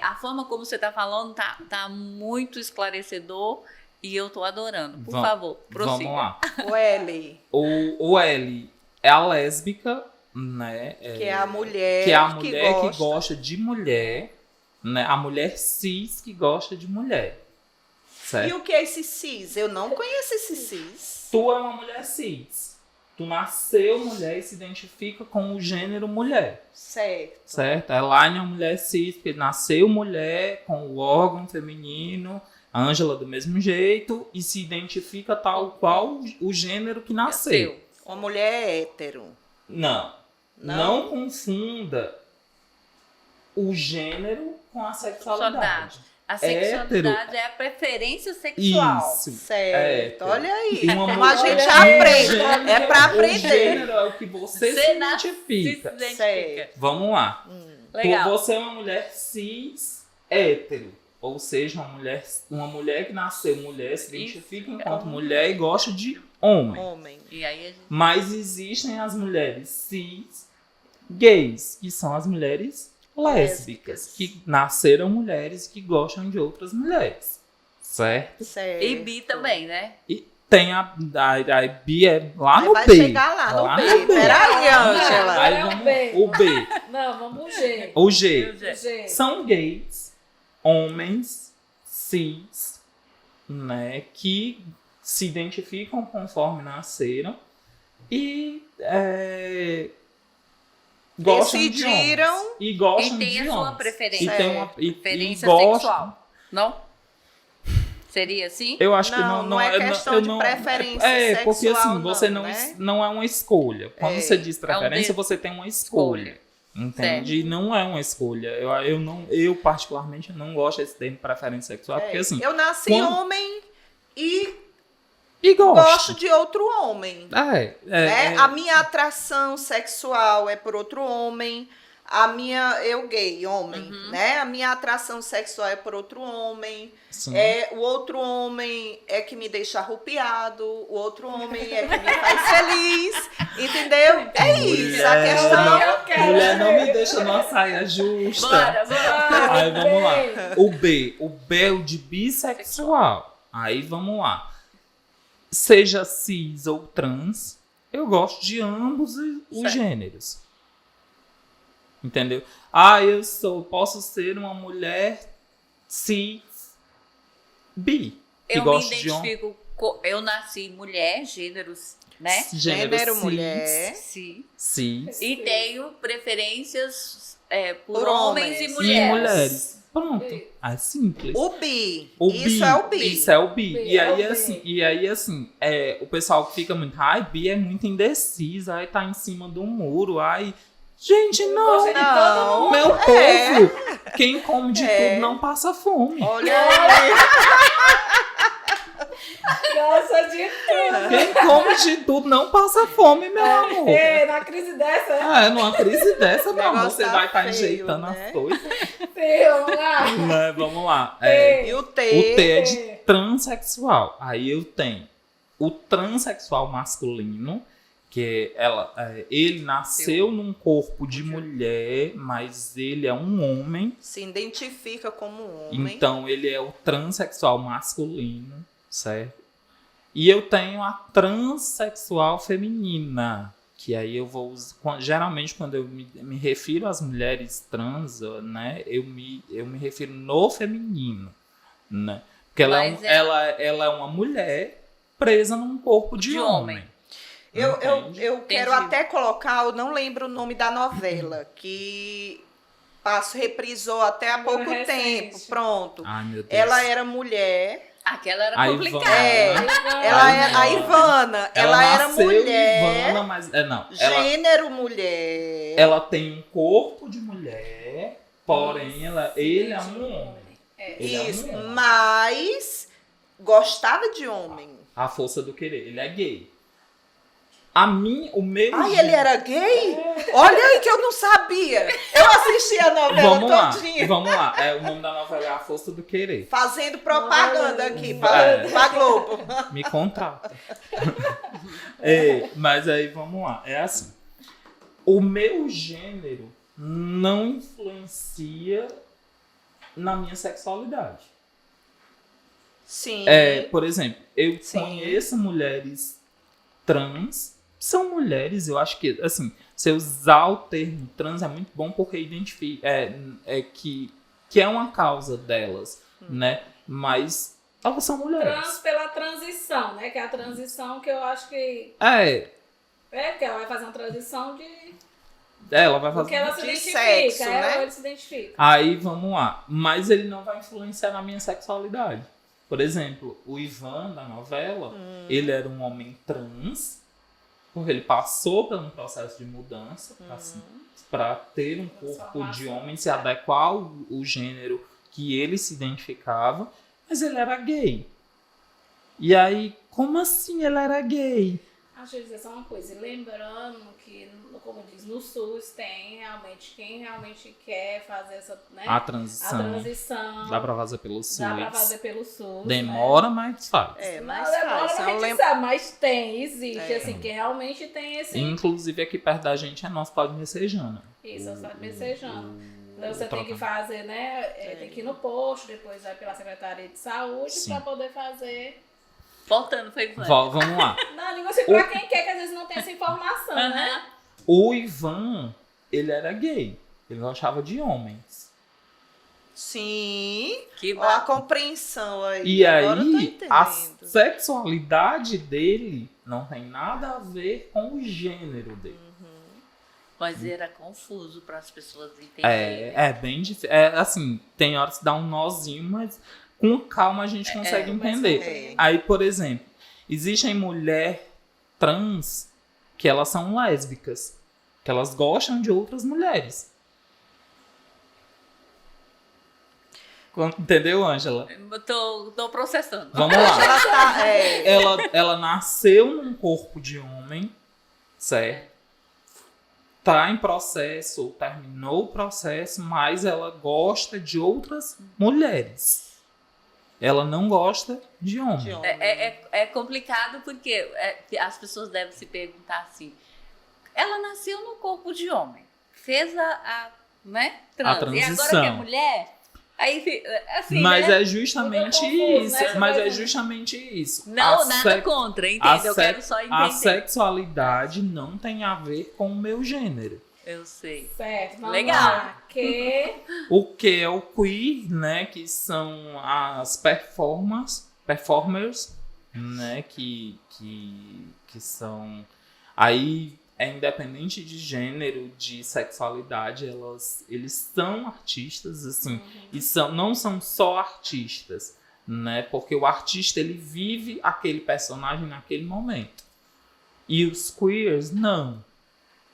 a forma como você está falando tá muito esclarecedor e eu estou adorando. Por favor, prossiga. Vamos lá. O L. O L é a lésbica, né? Que é a mulher, que gosta de mulher, né? A mulher cis que gosta de mulher. Certo? E o que é esse cis? Eu não conheço esse cis. Tu é uma mulher cis. Tu nasceu mulher e se identifica com o gênero mulher. Certo. A Elaine é uma mulher cis, porque nasceu mulher com o órgão feminino. A Ângela do mesmo jeito e se identifica tal qual o gênero que nasceu. Uma mulher hétero. Não confunda o gênero com a sexualidade. A sexualidade é a preferência sexual. Isso. Certo. Olha aí. Como a gente aprende. É pra aprender. O gênero é o que você se identifica. Certo. Vamos lá. Legal. Você é uma mulher cis hétero. Ou seja, uma mulher que nasceu mulher, se identifica enquanto mulher e gosta de homem. Homem. E aí Mas existem as mulheres cis gays, que são as mulheres lésbicas, que nasceram mulheres que gostam de outras mulheres, certo? Certo. E bi também, né? E tem a bi é lá Aí no vai B. chegar lá no B. Peraí, Ângela. Aí É o vamos, B. o B. Não, vamos o G. O G. O G. São gays, homens, cis, né, que se identificam conforme nasceram e gostam Decidiram de homens. E gostam E tem de a sua homens. preferência. E tem uma, Preferência gostam- sexual. Não? Seria assim? Eu acho que Não, não é questão de preferência porque sexual, assim, você não, não, né? não é uma escolha. Quando você diz preferência, de- você tem uma escolha. Entende? E não é uma escolha. Eu particularmente, não gosto desse termo preferência sexual, porque assim, Eu nasci quando- homem e e gosto de outro homem. É, A minha atração sexual é por outro homem. Eu gay, homem, né? A minha atração sexual é por outro homem. sim. O outro homem é que me deixa arrupiado. O outro homem é que me faz feliz. Entendeu? É isso. A Mulher, questão. não, mulher não me deixa numa saia justa. Bora. Aí vamos lá. O B é o de bissexual. Aí vamos lá. Seja cis ou trans, eu gosto de ambos os gêneros. Entendeu? Posso ser uma mulher cis bi. Que Eu me gosta de identifico, eu nasci mulher, gêneros, né? Gênero cis, mulher. Sim. cis E tenho preferências por Por homens e homens. mulheres. e mulheres. Pronto. É simples. O bi. O Isso bi, é o bi. Isso é o bi. Bi, E é o aí, bi. assim, o pessoal que fica muito, bi é muito indecisa, aí tá em cima do muro, gente, não. Gosta de todo mundo. Meu povo, quem come de tudo não passa fome. Olha aí. Gosta de tudo. Quem come de tudo não passa fome, meu amor. Na crise dessa, Numa crise dessa, meu amor, negócio você tá vai estar feio, enjeitando né? as coisas. vamos lá. Mas vamos lá. E o O T. T é de transexual. Aí eu tenho o transexual masculino, que ele nasceu num corpo de mulher, mas ele é um homem. Se identifica como um homem. Então ele é o transexual masculino, certo? E eu tenho a transexual feminina, que aí eu vou usar. Geralmente, quando eu me refiro às mulheres trans, né, eu me refiro no feminino, né? Porque ela é uma mulher presa num corpo de homem. Eu Entendi. quero até colocar, eu não lembro o nome da novela, que reprisou até há pouco Recente. tempo. Pronto. Ai, meu Deus. Ela era mulher. Aquela era A complicada. Ivana. Ela Ai, era a não. Ivana. Ela era nasceu mulher. Ivana, mas não. Gênero mulher. Ela tem um corpo de mulher, porém ele é um homem. Ele é Isso. um homem. Mas gostava de homem. A força do querer. Ele é gay. O meu. Ai, ele era gay? Olha aí que eu não sabia. Eu assisti a novela todinha. Vamos lá. O nome da novela é A Força do Querer. Fazendo propaganda aqui É. pra Globo. Me contrata. Mas aí vamos lá. É assim. O meu gênero não influencia na minha sexualidade. Sim. Por exemplo, eu Sim. conheço mulheres trans. São mulheres, eu acho que, assim, você usar o termo trans é muito bom porque identifica que é uma causa delas, né? Mas elas são mulheres. Trans pela transição, né? Que é a transição que eu acho que... que ela vai fazer uma transição de... Ela vai Porque fazer. ela se De identifica, sexo, né? ele se identifica. Aí vamos lá. Mas ele não vai influenciar na minha sexualidade. Por exemplo, o Ivan da novela, ele era um homem trans, porque ele passou por um processo de mudança, assim, para ter um corpo de homem, se adequar ao gênero que ele se identificava, mas ele era gay. E aí, como assim ele era gay? Deixa eu dizer só uma coisa. Lembrando que no como diz, no SUS tem realmente, quem realmente quer fazer essa, né? A A transição. transição. Dá pra fazer pelo SUS. Dá pra fazer pelo SUS. Demora, mas faz. Mas Não demora, faz. mas a Eu gente lembro- sabe, mas tem, existe, É. assim, que realmente tem esse... Inclusive aqui perto da gente é nosso pau de Messejana. Isso, eu só messejando. Então você Vou tem que trocar. fazer, né? Tem que ir no posto, depois vai pela Secretaria de Saúde Sim. pra poder fazer. Voltando, foi Ivan. Vamos lá. Não, digo assim, pra quem quer, que às vezes não tem essa informação, né? O Ivan, ele era gay. Ele gostava de homens. Sim. Que Ó, a bom. compreensão aí. E Agora eu tô aí, entendendo. a sexualidade dele não tem nada a ver com o gênero dele. Mas era confuso para as pessoas entenderem. É bem difícil. É assim, tem horas que dá um nozinho, mas com calma a gente consegue entender. é. Aí, por exemplo, existem mulheres trans que elas são lésbicas, que elas gostam de outras mulheres. Entendeu, Ângela? Eu tô processando. Vamos lá. Ela tá. Ela nasceu num corpo de homem, certo? Tá em processo, ou terminou o processo, mas ela gosta de outras mulheres. Ela não gosta de homem. De homem. É complicado porque as pessoas devem se perguntar assim: ela nasceu no corpo de homem, fez né, trans, e agora transição. que é mulher, aí assim, Mas né? é justamente Fica confuso, isso. né? Você Mas vai é ver. justamente isso. Não, A nada sex- contra, a entende? Eu sex- quero só A entender. sexualidade não tem a ver com o meu gênero. Eu sei. Certo, vamos Legal. lá. Que... O que é o queer, né? Que são as performers, né? Que são... Aí, é independente de gênero, de sexualidade, eles são artistas, assim. E não são só artistas, né? Porque o artista, ele vive aquele personagem naquele momento. E os queers, não.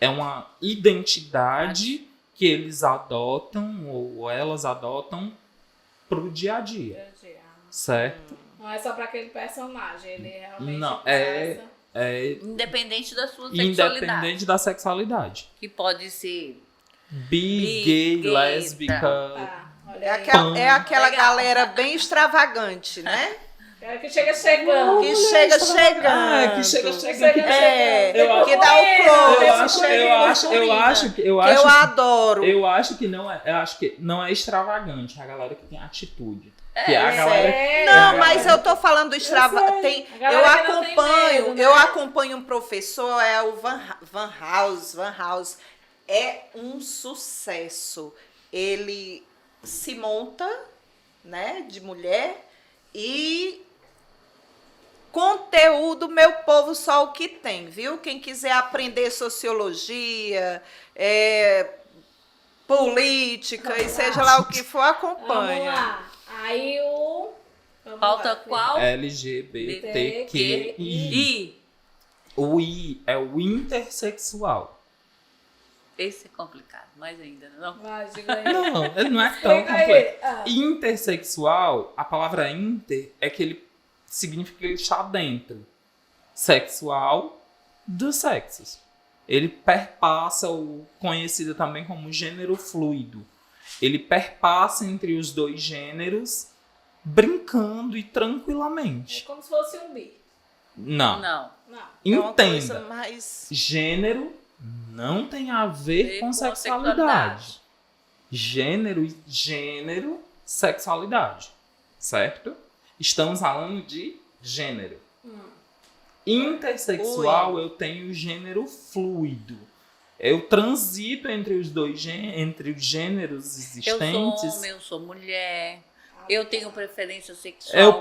É uma identidade que eles adotam, ou elas adotam, pro dia a dia, certo? Não é só pra aquele personagem, ele realmente Não, passa. É Independente da sua sexualidade. independente da sexualidade. Que pode ser. Bi, gay, gay, lésbica. Tá, olha É aí. aquela Legal. galera bem extravagante, né? É que chega chegando. Que chega chegando. Que chega chegando. É, Eu que dá o close. Eu acho que Eu adoro. eu acho que não é, eu acho que não é extravagante, é a galera que tem atitude. Que é a galera Não, mas eu tô falando extravagante. A galera que não tem medo, né? Eu acompanho um professor, é o Van House. É um sucesso. Ele se monta, né, de mulher e conteúdo, meu povo, só o que tem, viu? Quem quiser aprender sociologia, política e seja lá o que for, Vamos acompanha. lá. Aí o... vamos Falta lá, qual? LGBTQI. I. O I é o intersexual. Esse é complicado, mas ainda não. Vai, diga aí. Não, ele não é tão Explica aí. complexo. Ah. Intersexual, a palavra inter é que ele significa que ele está dentro. Sexual dos sexos. Ele perpassa o conhecido também como gênero fluido. Ele perpassa entre os dois gêneros, brincando e É tranquilamente. como se fosse um bi. Não. Não. Não. É uma coisa Entenda. mais... Gênero não tem a ver Ver com com sexualidade. Gênero, sexualidade. Certo? Estamos falando de gênero. Intersexual, eu tenho gênero fluido. Eu transito entre os dois entre os gêneros Eu existentes. sou homem, eu sou mulher. Eu tenho preferência sexual. Eu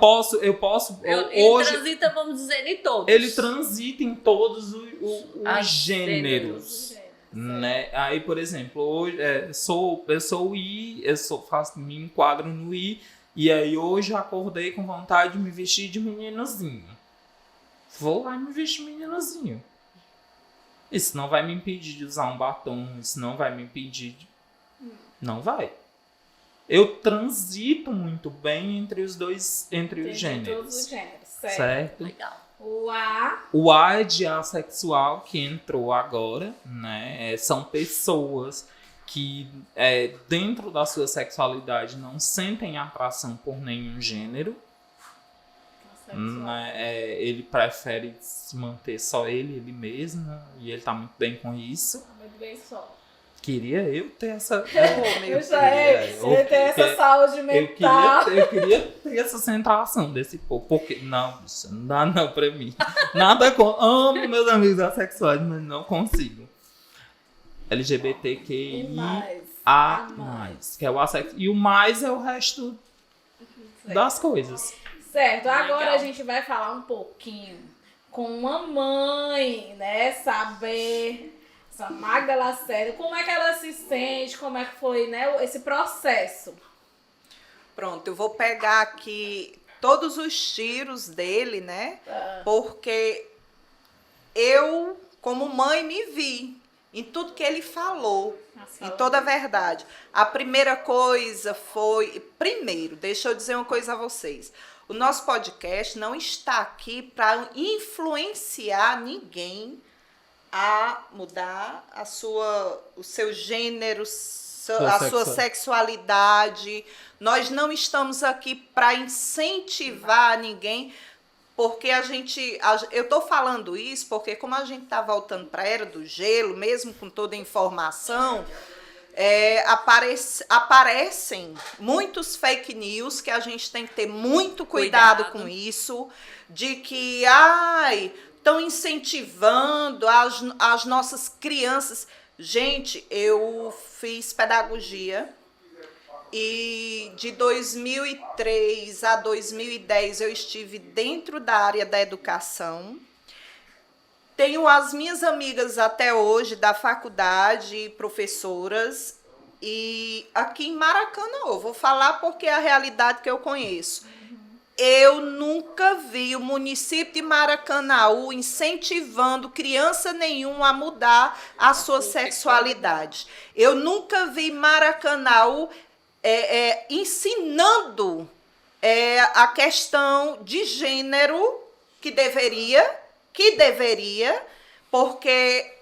posso Ele hoje transita, vamos dizer, em todos. ele transita em todos os As gêneros. Né? Aí, por exemplo, hoje eu sou o I, me enquadro no I, e aí hoje eu acordei com vontade de me vestir de meninozinho. Vou lá e me vestir de meninozinho. Isso não vai me impedir de usar um batom, isso não vai me impedir de... Não vai. Eu transito muito bem entre os dois, entre os Todos gêneros. os gêneros, certo. Certo? Legal. O A é de assexual, que entrou agora, né? São pessoas que, dentro da sua sexualidade, não sentem atração por nenhum gênero. Né? Ele prefere se manter só ele mesmo, e ele tá muito bem com isso. Muito bem só. Queria eu ter essa. Ele tem essa saúde mental. Eu queria ter essa centração desse povo. Porque, não, bicho, não dá não pra mim. Nada com. Amo meus amigos assexuais, mas não consigo. LGBTQIA+, que é o assexo. E o mais é o resto das coisas. Certo, agora Legal. a gente vai falar um pouquinho com uma mãe, né? Saber, essa Magda Lacerda, como é que ela se sente, como é que foi, né, esse processo. Pronto, eu vou pegar aqui todos os tiros dele, né? Porque eu, como mãe, me vi em tudo que ele falou, em toda a verdade. A primeira coisa foi... Primeiro, deixa eu dizer uma coisa a vocês. O nosso podcast não está aqui para influenciar ninguém a mudar o seu gênero, a sua sexualidade. Nós não estamos aqui para incentivar ninguém, porque eu estou falando isso porque como a gente está voltando para a era do gelo, mesmo com toda a informação, aparecem muitos fake news que a gente tem que ter muito cuidado com isso, de que estão incentivando as nossas crianças. Gente, eu fiz pedagogia e de 2003 a 2010 eu estive dentro da área da educação. Tenho as minhas amigas até hoje da faculdade, professoras, e aqui em Maracanã, eu vou falar porque é a realidade que eu conheço. Eu nunca vi o município de Maracanaú incentivando criança nenhuma a mudar a sua sexualidade. Eu nunca vi Maracanaú ensinando a questão de gênero que deveria, porque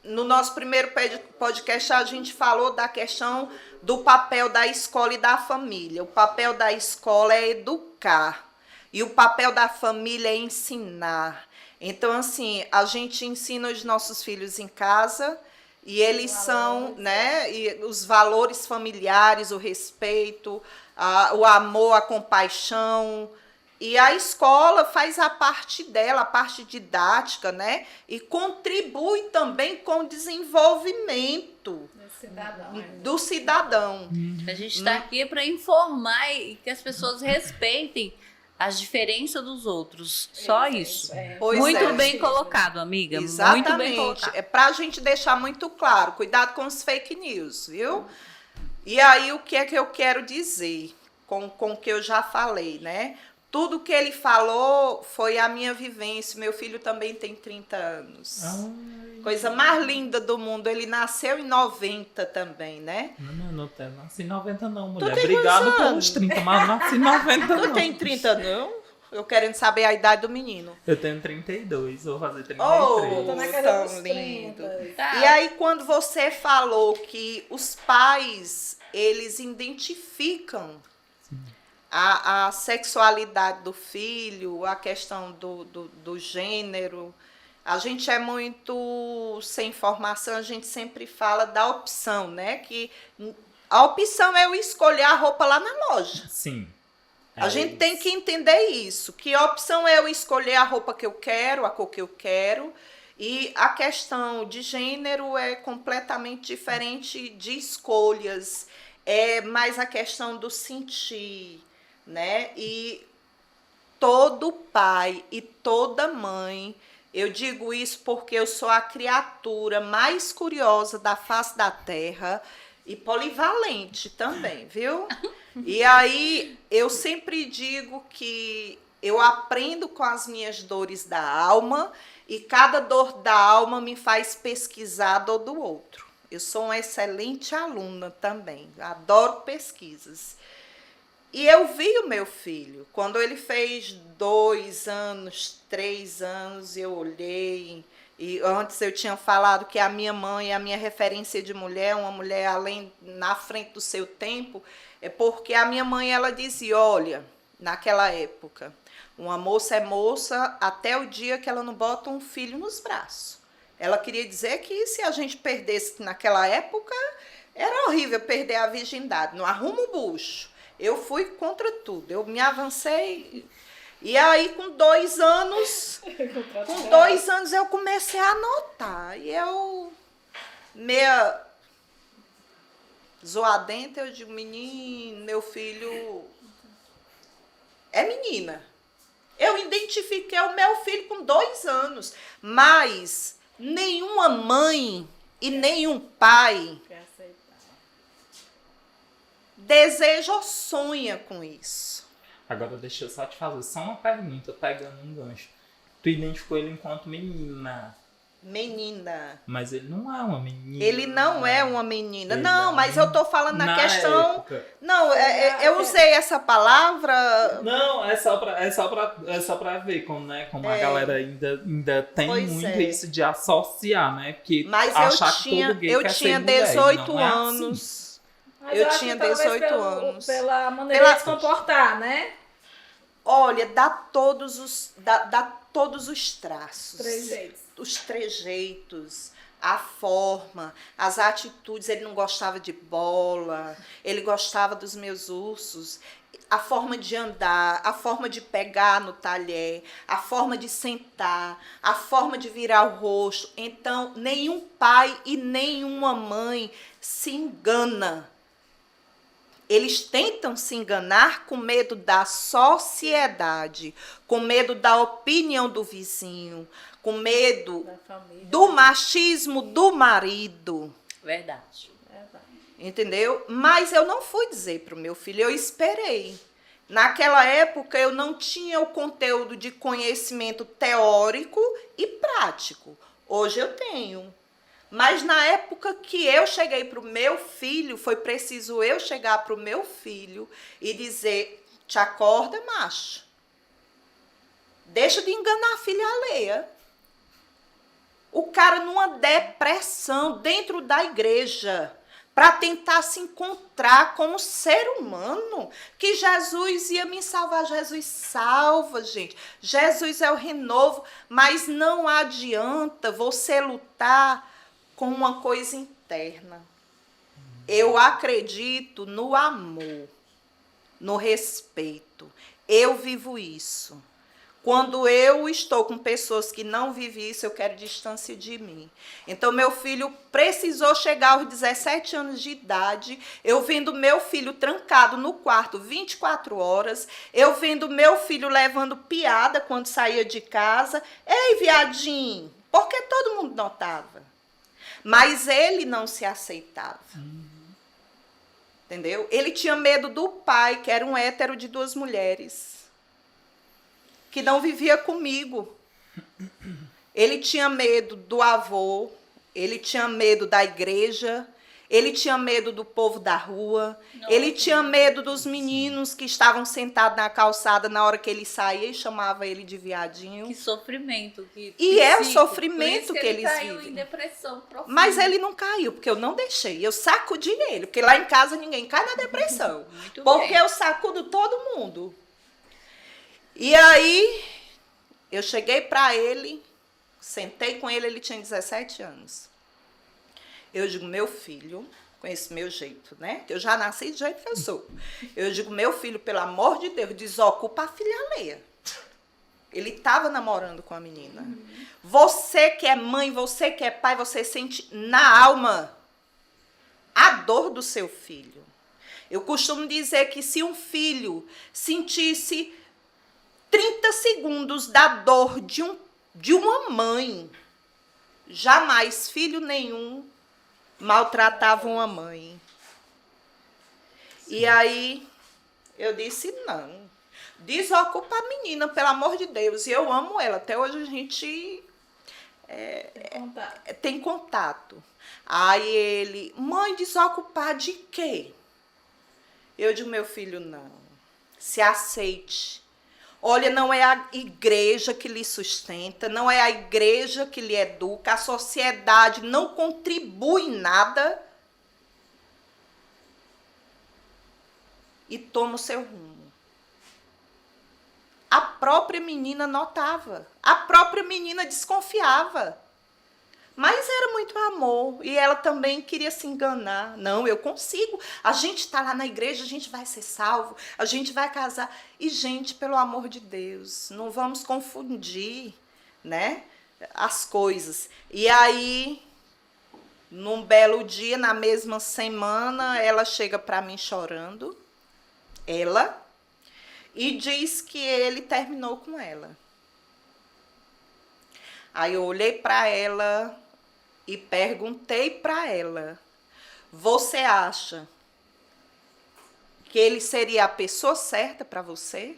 no nosso primeiro podcast a gente falou da questão do papel da escola e da família. O papel da escola é educar e o papel da família é ensinar. Então, assim, a gente ensina os nossos filhos em casa e eles são, né, e os valores familiares, o respeito, o amor, a compaixão. E a escola faz a parte dela, a parte didática, né? E contribui também com o desenvolvimento do cidadão. A gente está aqui para informar e que as pessoas respeitem as diferenças dos outros. Só isso. Muito bem colocado, amiga. Exatamente. Muito bem colocado. É para a gente deixar muito claro. Cuidado com os fake news, viu? E aí, o que é que eu quero dizer com o que eu já falei, né? Tudo que ele falou foi a minha vivência. Meu filho também tem 30 anos. Coisa mais linda do mundo. Ele nasceu em 90 também, né? Não nasci em 90 não, mulher. Obrigado pelos 30, mas nasci em 90 não. Tu tem 30 não? Eu querendo saber a idade do menino. Eu tenho 32, vou fazer 33. Eu tô na casa dos Tão 30. lindo. Tá. E aí, quando você falou que os pais, eles identificam a sexualidade do filho, a questão do gênero, a gente é muito sem informação, a gente sempre fala da opção, né? Que a opção é eu escolher a roupa lá na loja. Sim. A gente tem que entender isso, que a opção é eu escolher a roupa que eu quero, a cor que eu quero, e a questão de gênero é completamente diferente de escolhas, é mais a questão do sentir, né? E todo pai e toda mãe, eu digo isso porque eu sou a criatura mais curiosa da face da terra e polivalente também, viu? E aí eu sempre digo que eu aprendo com as minhas dores da alma e cada dor da alma me faz pesquisar a dor do outro. Eu sou uma excelente aluna também, adoro pesquisas. E eu vi o meu filho. Quando ele fez 2 anos, 3 anos, eu olhei. E antes eu tinha falado que a minha mãe, a minha referência de mulher, uma mulher além, na frente do seu tempo, é porque a minha mãe, ela dizia, olha, naquela época, uma moça é moça até o dia que ela não bota um filho nos braços. Ela queria dizer que se a gente perdesse naquela época, era horrível perder a virgindade, não arruma o bucho. Eu fui contra tudo, eu me avancei. E aí, com 2 anos, eu comecei a notar. E eu, meia zoadenta, eu digo, menino, meu filho é menina. Eu identifiquei o meu filho com 2 anos, mas nenhuma mãe e nenhum pai deseja ou sonha com isso. Agora deixa eu só te fazer só uma pergunta, pegando um gancho. Tu identificou ele enquanto menina. Menina. Mas ele não é uma menina. Ele não é uma menina. Ele não, mas eu tô falando na questão... Época. Não, eu usei essa palavra... Não, é só pra ver como, né, como a galera ainda tem Pois muito é. isso de associar, né? Porque Mas achar eu tinha, que todo gay eu quer tinha ser mulher, 18 não é assim. anos. Mas Eu acho tinha que talvez 18 anos. Pela maneira Pela- de se comportar, né? Olha, dá todos os traços. 3 jeitos. Os trejeitos, a forma, as atitudes. Ele não gostava de bola, ele gostava dos meus ursos. A forma de andar, a forma de pegar no talher, a forma de sentar, a forma de virar o rosto. Então, nenhum pai e nenhuma mãe se engana. Eles tentam se enganar com medo da sociedade, com medo da opinião do vizinho, com medo Da família. do machismo do marido. Verdade. Entendeu? Mas eu não fui dizer para o meu filho, eu esperei. Naquela época eu não tinha o conteúdo de conhecimento teórico e prático. Hoje eu tenho. Mas na época que eu cheguei para o meu filho, foi preciso eu chegar para o meu filho e dizer, te acorda, macho. Deixa de enganar a filha alheia. O cara numa depressão dentro da igreja, para tentar se encontrar como ser humano, que Jesus ia me salvar. Jesus salva, gente. Jesus é o renovo, mas não adianta você lutar com uma coisa interna. Eu acredito no amor, no respeito. Eu vivo isso. Quando eu estou com pessoas que não vivem isso, eu quero distância de mim. Então, meu filho precisou chegar aos 17 anos de idade, eu vendo meu filho trancado no quarto 24 horas, eu vendo meu filho levando piada quando saía de casa. Ei, viadinho, porque todo mundo notava. Mas ele não se aceitava. Entendeu? Ele tinha medo do pai, que era um hétero de 2 mulheres. Que não vivia comigo. Ele tinha medo do avô, ele tinha medo da igreja, ele tinha medo do povo da rua, ele tinha medo dos meninos que estavam sentados na calçada na hora que ele saía e chamava ele de viadinho. Que sofrimento. E é o psíquico. sofrimento Por isso que ele eles caiu vivem. em depressão profunda. Mas ele não caiu, porque eu não deixei. Eu sacudi ele, porque lá em casa ninguém cai na depressão. Muito Porque bem. eu sacudo todo mundo. E aí, eu cheguei para ele, sentei com ele, ele tinha 17 anos. Eu digo, meu filho, com esse meu jeito, né? Eu já nasci do jeito que eu sou. Eu digo, meu filho, pelo amor de Deus, desocupa a filha alheia. Ele estava namorando com a menina. Você que é mãe, você que é pai, você sente na alma a dor do seu filho. Eu costumo dizer que se um filho sentisse 30 segundos da dor de uma mãe, jamais filho nenhum maltratava uma mãe. E aí eu disse, não, desocupa a menina, pelo amor de Deus. E eu amo ela, até hoje a gente tem contato. Aí ele, mãe, desocupar de quê? Eu digo, meu filho, não. Se aceite. Olha, não é a igreja que lhe sustenta, não é a igreja que lhe educa, a sociedade não contribui em nada. E toma o seu rumo. A própria menina notava, a própria menina desconfiava. Mas era muito amor e ela também queria se enganar. Não, eu consigo. A gente está lá na igreja, a gente vai ser salvo, a gente vai casar. E, gente, pelo amor de Deus, não vamos confundir, né, as coisas. E aí, num belo dia, na mesma semana, ela chega para mim chorando, e diz que ele terminou com ela. Aí eu olhei para ela e perguntei para ela: você acha que ele seria a pessoa certa para você?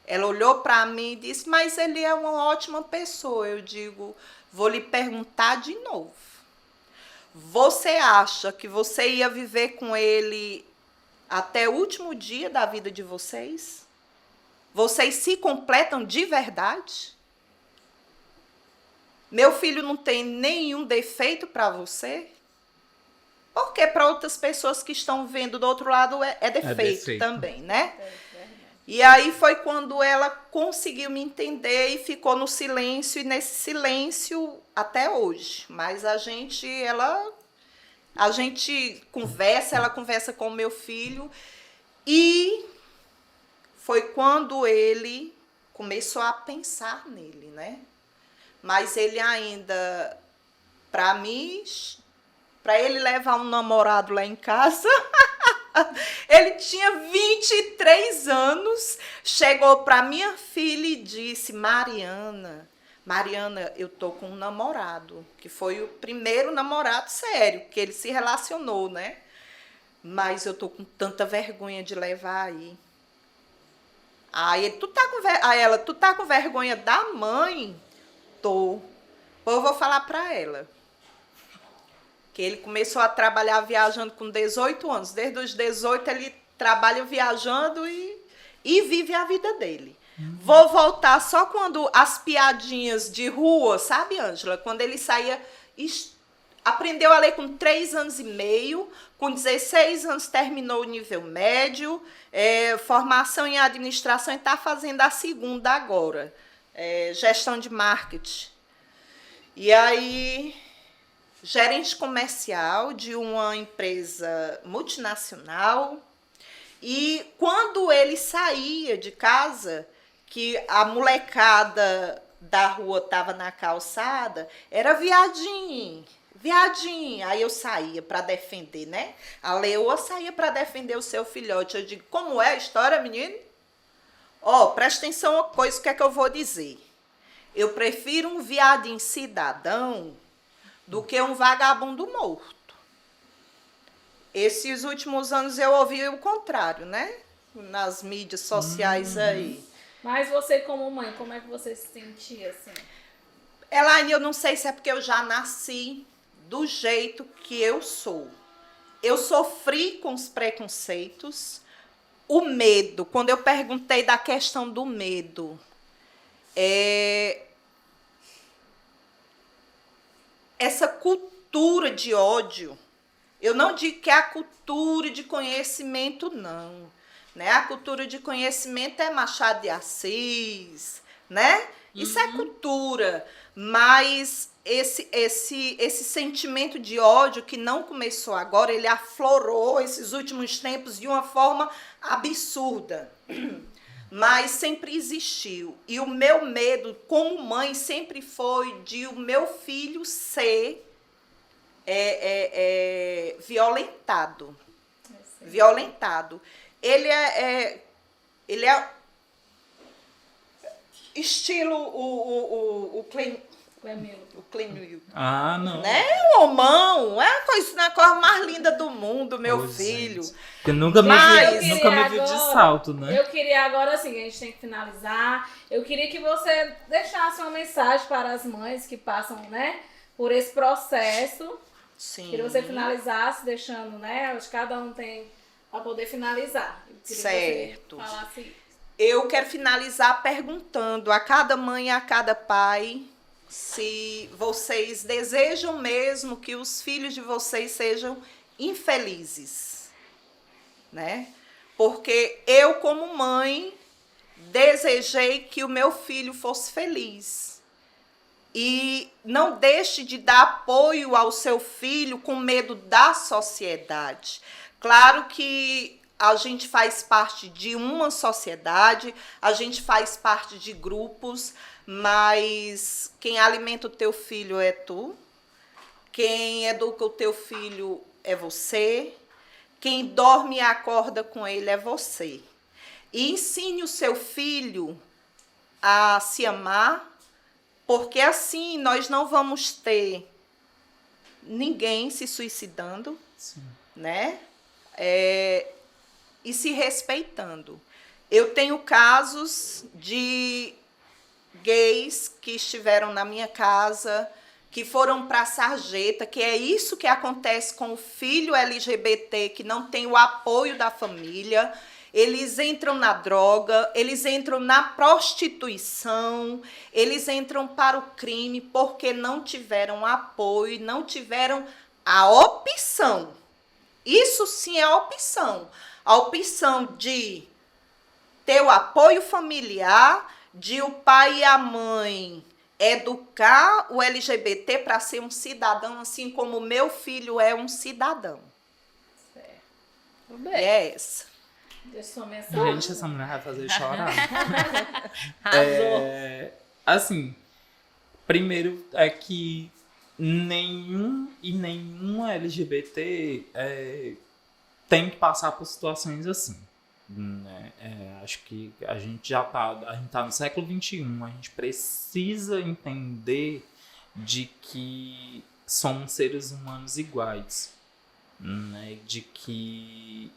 Ela olhou para mim e disse: mas ele é uma ótima pessoa. Eu digo: vou lhe perguntar de novo. Você acha que você ia viver com ele até o último dia da vida de vocês? Vocês se completam de verdade? Meu filho não tem nenhum defeito para você? Porque para outras pessoas que estão vendo do outro lado é defeito também, né? E aí foi quando ela conseguiu me entender e ficou no silêncio, e nesse silêncio até hoje. Mas a gente conversa, ela conversa com o meu filho, e foi quando ele começou a pensar nele, né? Mas ele ainda, para ele levar um namorado lá em casa, ele tinha 23 anos, chegou para minha filha e disse: Mariana, eu tô com um namorado, que foi o primeiro namorado sério que ele se relacionou, né? Mas eu tô com tanta vergonha de levar aí. Aí ele: tu tá com vergonha da mãe? Tô. Eu vou falar para ela que ele começou a trabalhar viajando com 18 anos. Desde os 18 ele trabalha viajando e vive a vida dele. Vou voltar só quando as piadinhas de rua, sabe, Ângela? Quando ele saía, aprendeu a ler com 3 anos e meio, com 16 anos terminou o nível médio, formação em administração, e está fazendo a segunda agora, gestão de marketing. E aí, gerente comercial de uma empresa multinacional. E quando ele saía de casa, que a molecada da rua estava na calçada, era viadinho. Aí eu saía para defender, né? A leoa saía para defender o seu filhote. Eu digo: como é a história, menino? Presta atenção uma coisa, o que é que eu vou dizer? Eu prefiro um viadinho cidadão do que um vagabundo morto. Esses últimos anos eu ouvi o contrário, né? Nas mídias sociais aí. Mas você, como mãe, como é que você se sentia assim? Elaine, eu não sei se é porque eu já nasci do jeito que eu sou. Eu sofri com os preconceitos, o medo. Quando eu perguntei da questão do medo, essa cultura de ódio, eu não digo que é a cultura de conhecimento, não. Né? A cultura de conhecimento é Machado de Assis, né? Isso é cultura, mas esse sentimento de ódio que não começou agora, ele aflorou esses últimos tempos de uma forma absurda, mas sempre existiu. E o meu medo, como mãe, sempre foi de o meu filho ser violentado. Ele é estilo o Clemil. Ah, não. Né? O homão, é a coisa mais linda do mundo, meu filho. Gente, eu nunca me vi de salto, né? Eu queria agora, assim, a gente tem que finalizar. Eu queria que você deixasse uma mensagem para as mães que passam, né, por esse processo. Sim. Queria que você finalizasse deixando, né? Acho que cada um tem para poder finalizar. Eu queria Certo. que você falasse isso. Eu quero finalizar perguntando a cada mãe e a cada pai se vocês desejam mesmo que os filhos de vocês sejam infelizes, né? Porque eu, como mãe, desejei que o meu filho fosse feliz. E não deixe de dar apoio ao seu filho com medo da sociedade. Claro que a gente faz parte de uma sociedade, a gente faz parte de grupos, mas quem alimenta o teu filho é tu, quem educa o teu filho é você, quem dorme e acorda com ele é você. E ensine o seu filho a se amar, porque assim nós não vamos ter ninguém se suicidando, Sim. né? E se respeitando. Eu tenho casos de gays que estiveram na minha casa, que foram para a sarjeta, que é isso que acontece com o filho LGBT, que não tem o apoio da família. Eles entram na droga, eles entram na prostituição, eles entram para o crime porque não tiveram apoio, não tiveram a opção. Isso sim é a opção. A opção de ter o apoio familiar, de o pai e a mãe educar o LGBT para ser um cidadão, assim como o meu filho é um cidadão. Certo. Tudo E bem. é essa. Deixa sua mensagem. Gente, essa mulher vai fazer chorar. Arrasou. Assim, primeiro é que nenhum e nenhuma LGBT tem que passar por situações assim. Né? Acho que a gente tá no século XXI, a gente precisa entender de que somos seres humanos iguais, né? De que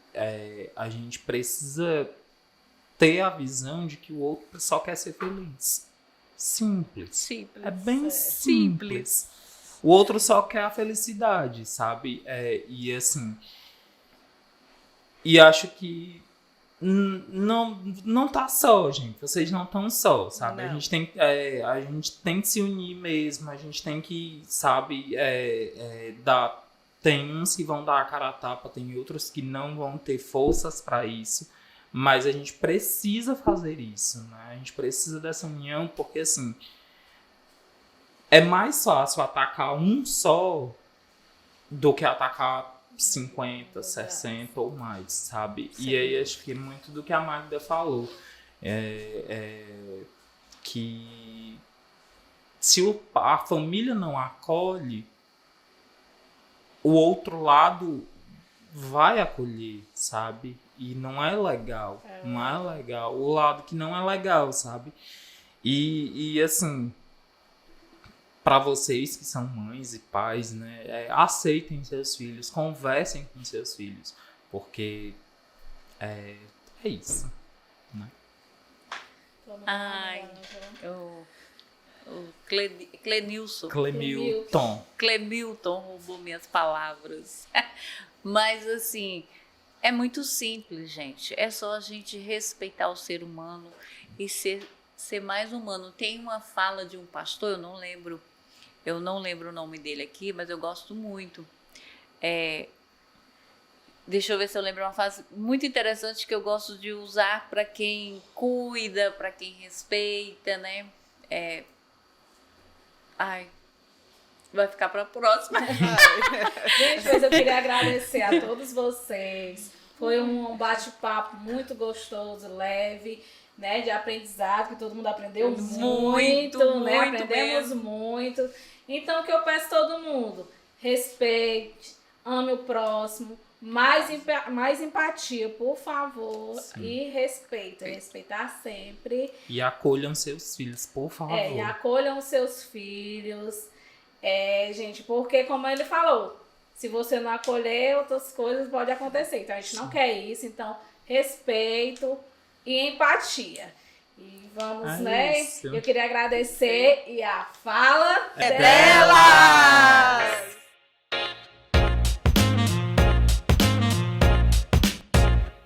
a gente precisa ter a visão de que o outro só quer ser feliz. Simples. Simples. É bem Certo. simples. O outro só quer a felicidade, sabe? E assim... E acho que não tá só, gente. Vocês não estão só, sabe? Não. A gente tem que se unir mesmo. A gente tem que, sabe, tem uns que vão dar a cara a tapa, tem outros que não vão ter forças para isso. Mas a gente precisa fazer isso, né? A gente precisa dessa união, porque assim... É mais fácil atacar um só do que atacar 50, 60 ou mais, sabe? Sim. E aí acho que é muito do que a Magda falou. Que se a família não acolhe, o outro lado vai acolher, sabe? E não é legal. Não é legal. O lado que não é legal, sabe? E assim... Para vocês que são mães e pais, né, aceitem seus filhos, conversem com seus filhos, porque é isso, né? Ai, o Clenilson. Clemilton roubou minhas palavras. Mas assim, é muito simples, gente. É só a gente respeitar o ser humano e ser mais humano. Tem uma fala de um pastor, eu não lembro o nome dele aqui, mas eu gosto muito. Deixa eu ver se eu lembro uma frase muito interessante que eu gosto de usar para quem cuida, para quem respeita, né? Vai ficar para a próxima. Gente, pois eu queria agradecer a todos vocês. Foi um bate-papo muito gostoso, leve, né, de aprendizado, que todo mundo aprendeu muito, né? Aprendemos muito. Então, o que eu peço a todo mundo, respeite, ame o próximo, mais empatia, por favor. Sim. E respeitar sempre. E acolham seus filhos, por favor. E acolham seus filhos. Gente, porque como ele falou, se você não acolher, outras coisas podem acontecer. Então, a gente não quer isso. Então, respeito e empatia. E vamos, né? Isso. Eu queria agradecer e a fala é delas!